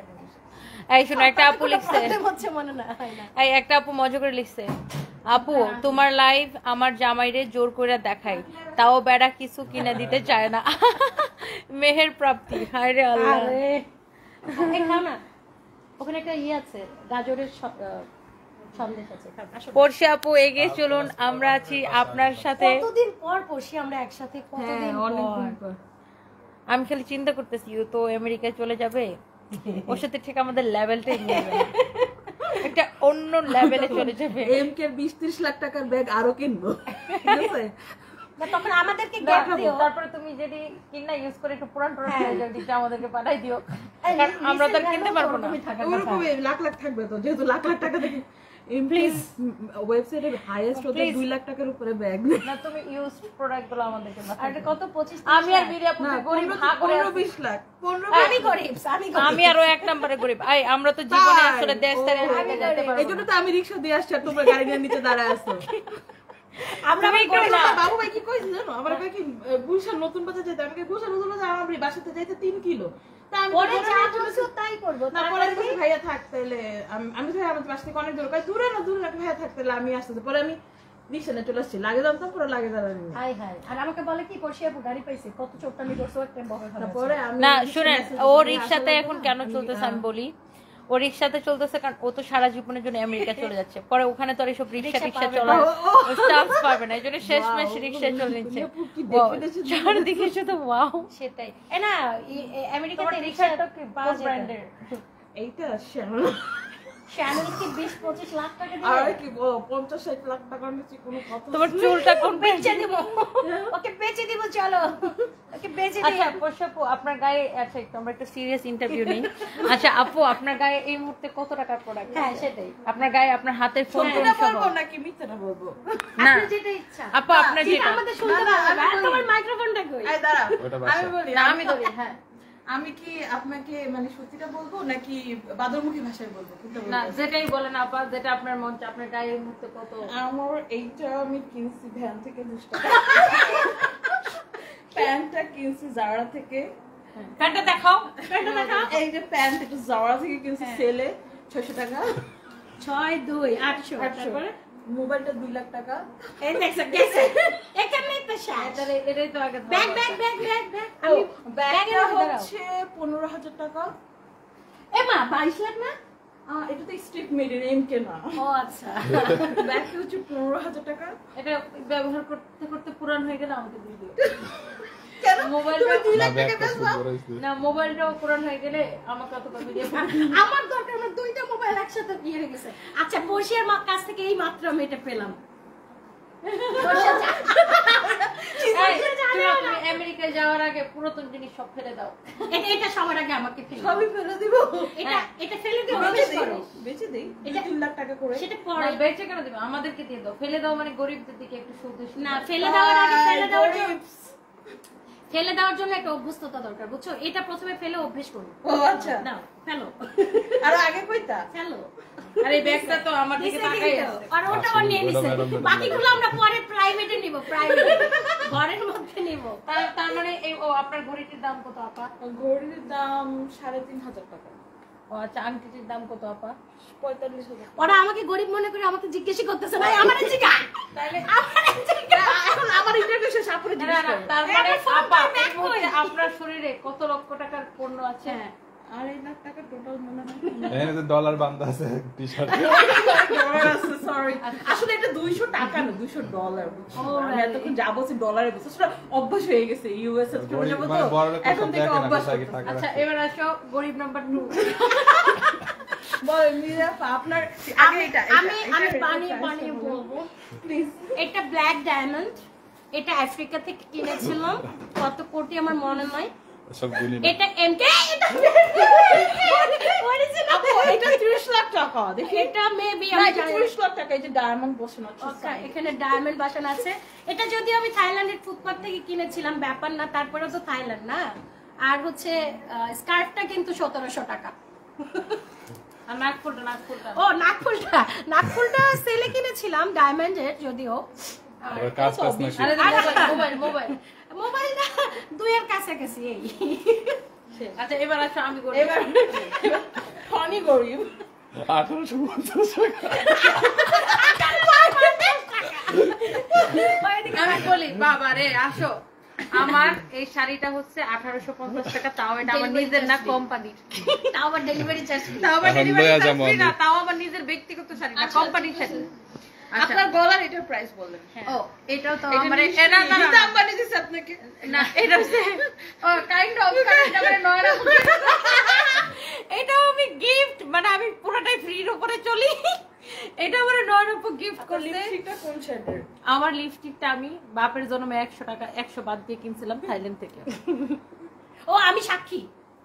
এই শুনে একটা আপু লিখছে প্রবলেম হচ্ছে মনে না হয় না এই একটা আপু মজা করে লিখছে আপু তোমার লাইভ আমার জামাইরে জোর করে দেখাই তাও বেড়া কিছু কিনে দিতে চায় না মেহের প্রাপ্তি হায় রে আল্লাহ আরে এই খাও না ওখানে একটা আছে গাজরের সন্দেশ আছে খাও আসো পড়শি আপু এগিয়ে চলুন আমরা আছি আপনার সাথে কতদিন পর পড়ছি আমরা একসাথে কতদিন পর আমি খালি চিন্তা করতেছি ও তো আমেরিকায় চলে যাবে ওর সাথে ঠিক আমাদের লেভেলটাই মিলবে না। একটা অন্য লেভেলে চলে যাবে এম কে 20-30 লাখ টাকার ব্যাগ আরো কিনবো ঠিক আছে না, তখন আমাদেরকে গ্যাপ দিও তারপরে তুমি যদি কিনা ইউজ করে একটু পুরান দিতে আমাদেরকে পাঠাই দিও এই কারণ আমরা তো আর নিচের কিনতে ব্যাগও পারবো না ওরকমই থাকার কথা। ওরকমই লাখ লাখ থাকবে তো যেহেতু লাখ লাখ টাকা থেকে প্লিজ ওয়েবসাইটে হাইয়েস্ট হতে Please. 2 লাখ টাকার উপরে ব্যাগ না তুমি ইউজ প্রোডাক্ট গুলো আমাদেরকে আর পাঠাই এটা দিও। কত 25 আমি আর মিডিয়া না গরিব হা করে আছি। 15-20 লাখ 15 আমি গরিব আমি আরো 1 নম্বরে গরিব আমরা তো জীবনে তাই? আসলে দেশ ছেড়ে আমি যেতে পারবো এই জন্য তো আমি রিকশা দিয়ে আসছি আর তোমরা গাড়ি নিয়ে নিচে দাঁড়ায় আছো আমরা তুমি একটু না। বাবু ভাই কি কইছে জানো আমার ভাই কি গুলশান নতুন বাজার যেতে আমি গুলশান নতুন বাজার আমার বাসাতে যাইতে 3 কিলো তা আমি পরে বলে যা না, বলছো তাই করব না পরে আমি বলছি, ভাইয়া থাক তাহলে আমি তো আমাদের বাসা থেকে অনেক দূর কই দূরে না ভাইয়া থাক তাহলে আমি আসতেছি পরে আমি রিকশা নিয়ে চলে আসছি লাগে জানতাম পুরো লাগে দাঁড়ানি হাই হাই আর আমাকে বলে কি পড়ছি আপু গাড়ি পাইছে কত চোট্টামি করছো একটা বকা খারাপ তারপরে আমি না রিকশা শুনেন নিয়ে ও আসতেছি, রিক্সাতে আসলে এখন তো কেন আমি, চলতেছে আমি বলি ও রিক্সাতে চলতেছে কারণ ও তো সারা জীবনের জন্য আমেরিকা চলে যাচ্ছে পরে ওখানে তো আর এসব রিক্সা টিক্সা পাবে চলা না। চান্স পাবে না এই জন্য শেষমেশ রিক্সায় চলে নিচ্ছে আপু কি দেখে দেখে চারদিকে শুধু ওয়াও সেটাই এ না আমেরিকাতে তোমার রিকশা রিক্সাটা কি পাওয়া যায় ব্র্যান্ডের এইটা শ্যামল চ্যানেল কি 20-25 লাখ টাকা আর দিয়ে কি 50-60 লাখ টাকার নিচে কোনো কথা তোমার চুলটা কোন বেচে দিব ওকে বেচে দিব চলো ওকে বেচে দিব আচ্ছা পোশাপু আপনার গায়ে আচ্ছা একটু আমরা একটা সিরিয়াস ইন্টারভিউ নিই আচ্ছা আপু আপনার গায়ে এই মুহূর্তে কত টাকার প্রোডাক্ট হ্যাঁ সেটাই আপনার গায়ে আপনার হাতের ফোন সত্যিটা বলবো নাকি মিথ্যাটা বলবো না আপনার যেটা ইচ্ছা আপু আপনার যেটা যেটা আমাদের শুনতে না, পারবে আমি আর বলি। তোমার মাইক্রোফোনটা কই এই দাঁড়া ওটা বাসা। আমি বলি না আমি ধরি হ্যাঁ আমি কি আপনাকে মানে সত্যিটা বলবো নাকি বাদরমুখী ভাষায় বলবো কোনটা না বলবো যেটাই বলেন আপা যেটা আপনার মন চায়, আপনার গায়ে এই মুহূর্তে কত আমার এইটা আমি কিনছি ভ্যান থেকে 2 টাকা প্যান্টটা কিনছি জারা থেকে প্যান্টটা দেখাও এই যে প্যান্ট এটা জারা থেকে কিনছি সেলে 600 টাকা 6-2-800 800 তারপরে মোবাইলটা 2 লাখ টাকা এই দেখছ গেছে এখানেই তো শেষ এটাই তো আগে bag bag bag bag bag আমি ব্যাগটা ব্যাগের মধ্যে দাঁড়াও। হচ্ছে 15,000 টাকা এ মা 22 লাখ না এটা তো স্ট্রিট মেডেন এমকে না ও আচ্ছা ব্যাগটা হচ্ছে 15,000 টাকা এটা ব্যবহার করতে করতে পুরান হয়ে গেলে আমাকে দিয়ে দিও কেন মোবাইলটা তুমি 2 না লাখ টাকা ব্যাগটা খুব বেচবা বড় হইছে না মোবাইলটাও পুরান হয়ে গেলে আমাকে অত টাকা দিয়ে আমার দরকার না দুইটা মোবাইল একসাথে বিয়ে হয়ে গেছে আচ্ছা বসিয়ার কাছ থেকে এই মাত্র আমি এটা পেলাম তুমি আমেরিকায় যাওয়ার আগে পুরাতন জিনিস সব ফেলে দাও। এটা সবার আগে আমাকে ফেলে দাও। সবই ফেলে দিব। এটা ফেলে দিয়ে অভ্যেস করো। বেচে দেই। এটা 3 লাখ টাকা করে। সেটা না, পরে বেচে কেন দিবে? আমাদেরকে দিয়ে দাও। ফেলে দাও মানে গরিবদের দিকে একটু সুদেশ। না, ফেলে দেওয়ার আগে ফেলে দেওয়ার জন্য একটা অভ্যস্ততা দরকার, বুঝছো? এটা প্রথমে ফেলে অভ্যেস করো। ও আচ্ছা। দাও, ফেলো। আর আগে কইতা? ফেলো। আর এই ব্যাগটা তো আমার দিকে তাকাই আছে। আর ওটা ও নিয়ে নিছে। বাকিগুলো আমরা পরে প্রাইভেটে নিব, প্রাইভেট। ঘরের মধ্যে নিব। তার মানে এই আপনার ঘড়িটির দাম কত আপা? ঘড়ির দাম 3,500 টাকা। ও আচ্ছা, আংটিটির দাম কত আপা? 45,000। ওরা আমাকে গরিব মনে করে আমাকে জিজ্ঞেসই করতেছে না, আমারে জিজ্ঞা। তাহলে আমারে জিজ্ঞা। এখন আমার ইন্টারভিউ শেষ আপুরে না, জিজ্ঞেস না, করো। তার মানে একটা ফোন আপা, করে এই মুহূর্তে back কই? আপনার শরীরে কত লক্ষ টাকার পণ্য আছে? 2.5 লাখ টাকা টোটাল মনে হয়। এখানে তো ডলার বান্ধা আছে টি-শার্ট। ডলার আছে, সরি। আসলে এটা 200 টাকা না, $200 বুঝছো? আমি এতক্ষণ যা বলছি ডলারে বলছি। আসলে অভ্যাস হয়ে গেছে ইউএস এ চলে যাবো তো। এখন থেকে অভ্যাস করতে হবে। আচ্ছা, এবার আসো গরিব নাম্বার 2। বল মিরা আপনার আগে এটা আমি বানিয়ে বলবো। প্লিজ। এটা ব্ল্যাক ডায়মন্ড। এটা আফ্রিকা থেকে কিনেছিলাম। কত কোটি আমার মনে নাই। সব গুলি এটা এমকে এটা অরিজিনাল। আপু এটা 30 লাখ টাকা। দেখি এটা মেবি না, আমি এটা 30 লাখ টাকা। এই যে ডায়মন্ড বসানো আছে। ওকে, এখানে ডায়মন্ড বসানো আছে। এটা যদিও আমি থাইল্যান্ডের ফুটপাথ থেকে কিনেছিলাম, ব্যাপার না, তারপরে তো থাইল্যান্ড না। আর হচ্ছে স্কার্ফটা কিন্তু 1700 টাকা। আর নাকফুলটা ও নাকফুলটা সেলে কিনেছিলাম ডায়মন্ডের, যদিও আবার কাজ নাকি? আরে মোবাইলটা 2 এর কাছাকাছি। এই আচ্ছা, এবার আসো আমি গরিব। এবার ফনি গরিব। 1850 টাকা। আমি বলি বাবা রে, আসো। আমার এই শাড়িটা হচ্ছে 1850 টাকা, তাও এটা আমার নিজের না, কোম্পানির। তাও আবার ডেলিভারি চার্জ। তাও আবার এখন ডেলিভারি লইয়া চার্জ যাবো ফ্রি না, আমি। তাও আমার নিজের ব্যক্তিগত শাড়ি না, কোম্পানির শাড়ি। আচ্ছা, আপনার গলার এটার প্রাইস বলেন। ও এটাও তো এটা আমার নিশ্চয়ই না, না, না, নিতা আম্বানি দিছে আপনাকে। না, এটা হচ্ছে ও কাইন্ড অফ মানে নয়রা। এটাও আমি গিফট, মানে আমি পুরোটাই ফ্রির উপরে চলি। এটা আমার নয়রাপু গিফট করছে। লিপস্টিকটা কোন শেডের? আমার লিপস্টিকটা আমি বাপের জন্মে 100 টাকা 100 বাদ দিয়ে কিনছিলাম থাইল্যান্ড থেকে। ও আমি সাক্ষী,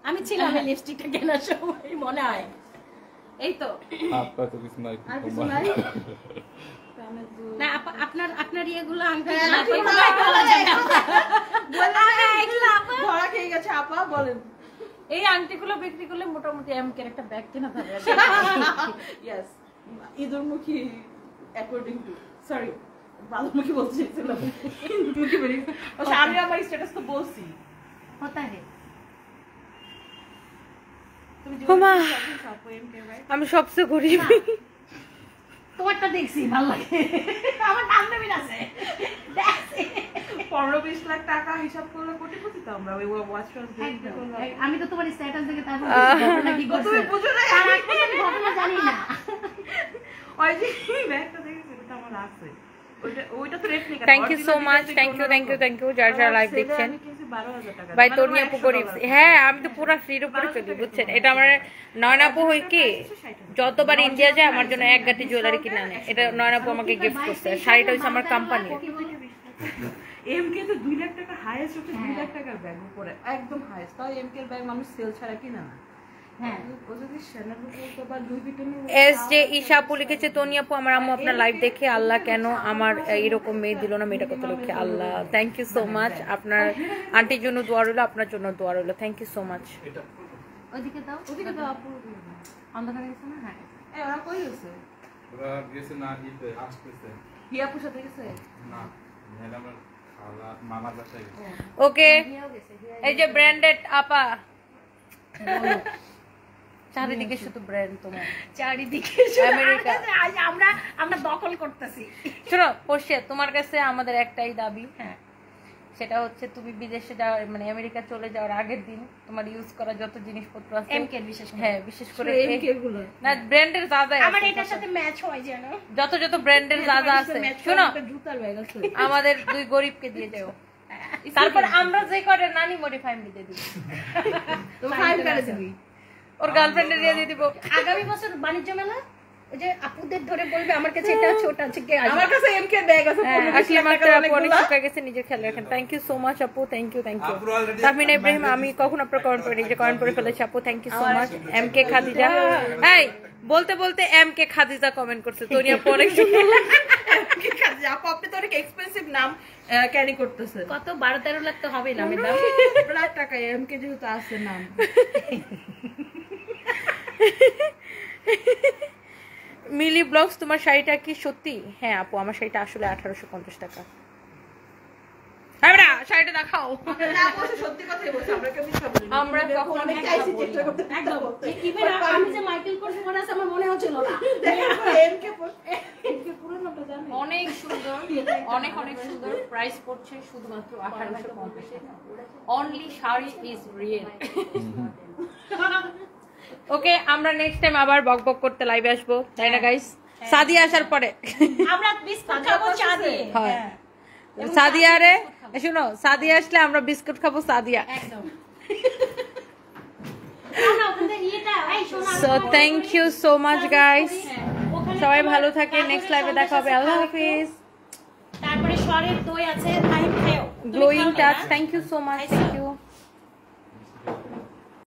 আমি ছিলাম এই লিপস্টিকটা কেনার সময়, মনে হয়। এই তো আপনার তো কিছু নাই। আর কিছু নাই? না আপনার ইয়েগুলো আনতে ধরা খেয়ে গেছে আপা, বলেন। এই আংটিগুলো বিক্রি করলে মোটামুটি এমকের একটা ব্যাগ কেনা যাবে। ইয়েস, ইঁদুরমুখী অ্যাকর্ডিং টু, সরি বালুমুখী বলতে চাইছিলাম। ইঁদুরমুখী বেরিয়ে গেছে। আচ্ছা, আমি আমার স্ট্যাটাস তো বলছি। হতা হে। তুমি ওমা, আপু এমকে ভাই আমি সবচেয়ে গরিব। তোমারটা দেখছি ভালো লাগে, আমার নাম নেবে আছে। 15-20 লাখ টাকা হিসাব করলে কোটিপতি তো আমরা। ওই ওয়াচ আমি তো তোমার স্ট্যাটাস দেখে তারপর কি তুমি করছে বুঝো না। তার আগে তো আমি ঘটনা জানি না। ওই যে ব্যাগটা দেখেছি, ওটা আমার আছে। ওইটা তো replica. Thank you so much, thank you যারা লাইভ দেখছেন। আমি কিনছি 12,000 টাকা। ভাই তোর নিয়ে আপু গরিব। হ্যাঁ, আমি তো পুরো ফ্রির উপরে চলি, বুঝছেন? এটা আমার নয়নাপু হই কি যতবার ইন্ডিয়া যায় আমার জন্য এক গাঁটি জুয়েলারি কিনে আনে। এটা নয়নাপু আমাকে গিফট করছে। শাড়িটা হচ্ছে আমার কোম্পানি। এমকে তো 2 লাখ টাকা হাইয়েস্ট, হচ্ছে 2 লাখ টাকার ব্যাগ উপরে একদম হাইয়েস্ট। তাই এমকে এর ব্যাগ মানুষ সেল ছাড়া কিনে না। হ্যাঁ, ও যদি শ্যানেল বলতো বা লুই ভিটনের এস জে ঈশা আপু লিখেছে, তনি আপু আমার আম্মু আপনার লাইভ দেখে আল্লাহ কেন আমার এরকম মেয়ে দিল না, মেয়েটা কত লক্ষ্যে। আল্লাহ, থ্যাংক ইউ সো মাচ। আপনার আন্টির জন্য দোয়া রইলো, আপনার জন্য দোয়া রইলো। Thank you so much. ওদিকে দাও, ওদিকে তো আপু অন্ধকার গেছে না। হ্যাঁ, ওরা কই গেছে? ওরা গেছে না দিতে আসতেছে হিয়াপুর সাথে গেছে? না, ম্যাডামের খালা মামার বাসায় গেছে। ওকে, হিয়াও গেছে, হিয়া এই যে ব্র্যান্ডেড আপা, চারিদিকে শুধু ব্র্যান্ড তোমার। চারিদিকে আমেরিকা। আজ আমরা দখল করতেছি। শোনো পড়ছে, তোমার কাছে আমাদের একটাই দাবি, হ্যাঁ, সেটা হচ্ছে তুমি বিদেশে যাওয়ার মানে আমেরিকা চলে যাওয়ার আগের দিন তোমার ইউজ করা যত জিনিসপত্র আছে, এমকে বিশেষ করে, হ্যাঁ বিশেষ করে এমকে গুলো না ব্র্যান্ডের যা যা আমার আছে, এটার সাথে ম্যাচ হয় জানো। যত ব্র্যান্ডের যা যা আছে, শোনো জুতার ব্যাগ আছে। আমাদের 2 গরিবকে দিয়ে যাও, তারপর আমরা যে করে নানি মোটি ফ্যামিলি দিয়ে দিব, তো ফাইল করে দিবি। ওর গার্লফ্রেন্ডে দিয়ে দিব। আগামী বছর বাণিজ্য মেলা ওই যে আপুদের ধরে বলবে আমার কাছে এটা আছে ওটা আছে কে আসবে? আমার কাছে এমকে ব্যাগ আছে আসলে মাত্র আপু অনেক শুকায় গেছে, নিজের খেয়াল রাখেন। থ্যাংক ইউ সো মাচ আপু, থ্যাংক ইউ। তাহমিনা ইব্রাহিম, আমি কখন আপনার কমেন্ট করে নিজে কমেন্ট করে ফেলেছি আপু, thank you so much. M K Khadija, এই বলতে বলতে এম কে খাদিজা কমেন্ট করছে, তোনি আপু অনেক সুন্দর। এমকে খাদিজা আপু, আপনি তো অনেক এক্সপেন্সিভ নাম ক্যারি করতেছেন। কত 12-13 লাখ তো হবে নামের দাম। লাখ টাকা এমকে যেহেতু আছে নাম। মিলি ব্লগস, তোমার শাড়িটা কি সত্যি? হ্যাঁ আপু, আমার শাড়িটা আসলে 1850 টাকা। হ্যাঁ না, শাড়িটা দেখাও। না বসে সত্যি কথাই বলছি, আমরা কেউ মিথ্যা বলি না। আমরা কখনো অনেক মিথ্যা চাইছি বলি চেষ্টা না। করতে, একদম ইভেন আমি যে মাইকেল কোর্স করে আছে আমার মনে হচ্ছিল না। এমকে পুরো নামটা জানেন? অনেক সুন্দর, অনেক অনেক সুন্দর। প্রাইস পড়ছে শুধুমাত্র 1850 টাকা। Only sari is real. Okay, আমরা নেক্সট টাইম আবার বকবক করতে লাইভে আসবো, তাই না গাইস? সাদিয়া আসার পরে আমরা বিস্কুট খাবো চা দিয়ে। হয় সাদিয়া রে, শুনো, সাদিয়া আসলে আমরা বিস্কুট খাবো সাদিয়া। একদম। না ওখানে ইয়েটা এই শোনা। So thank you so much guys, সবাই ভালো থাকে। নেক্সট লাইভে দেখা হবে, আল্লাহ হাফিজ। তারপরে স্বরের দই আছে, টাইম খাও। Glowing touch, thank you so much, thank you.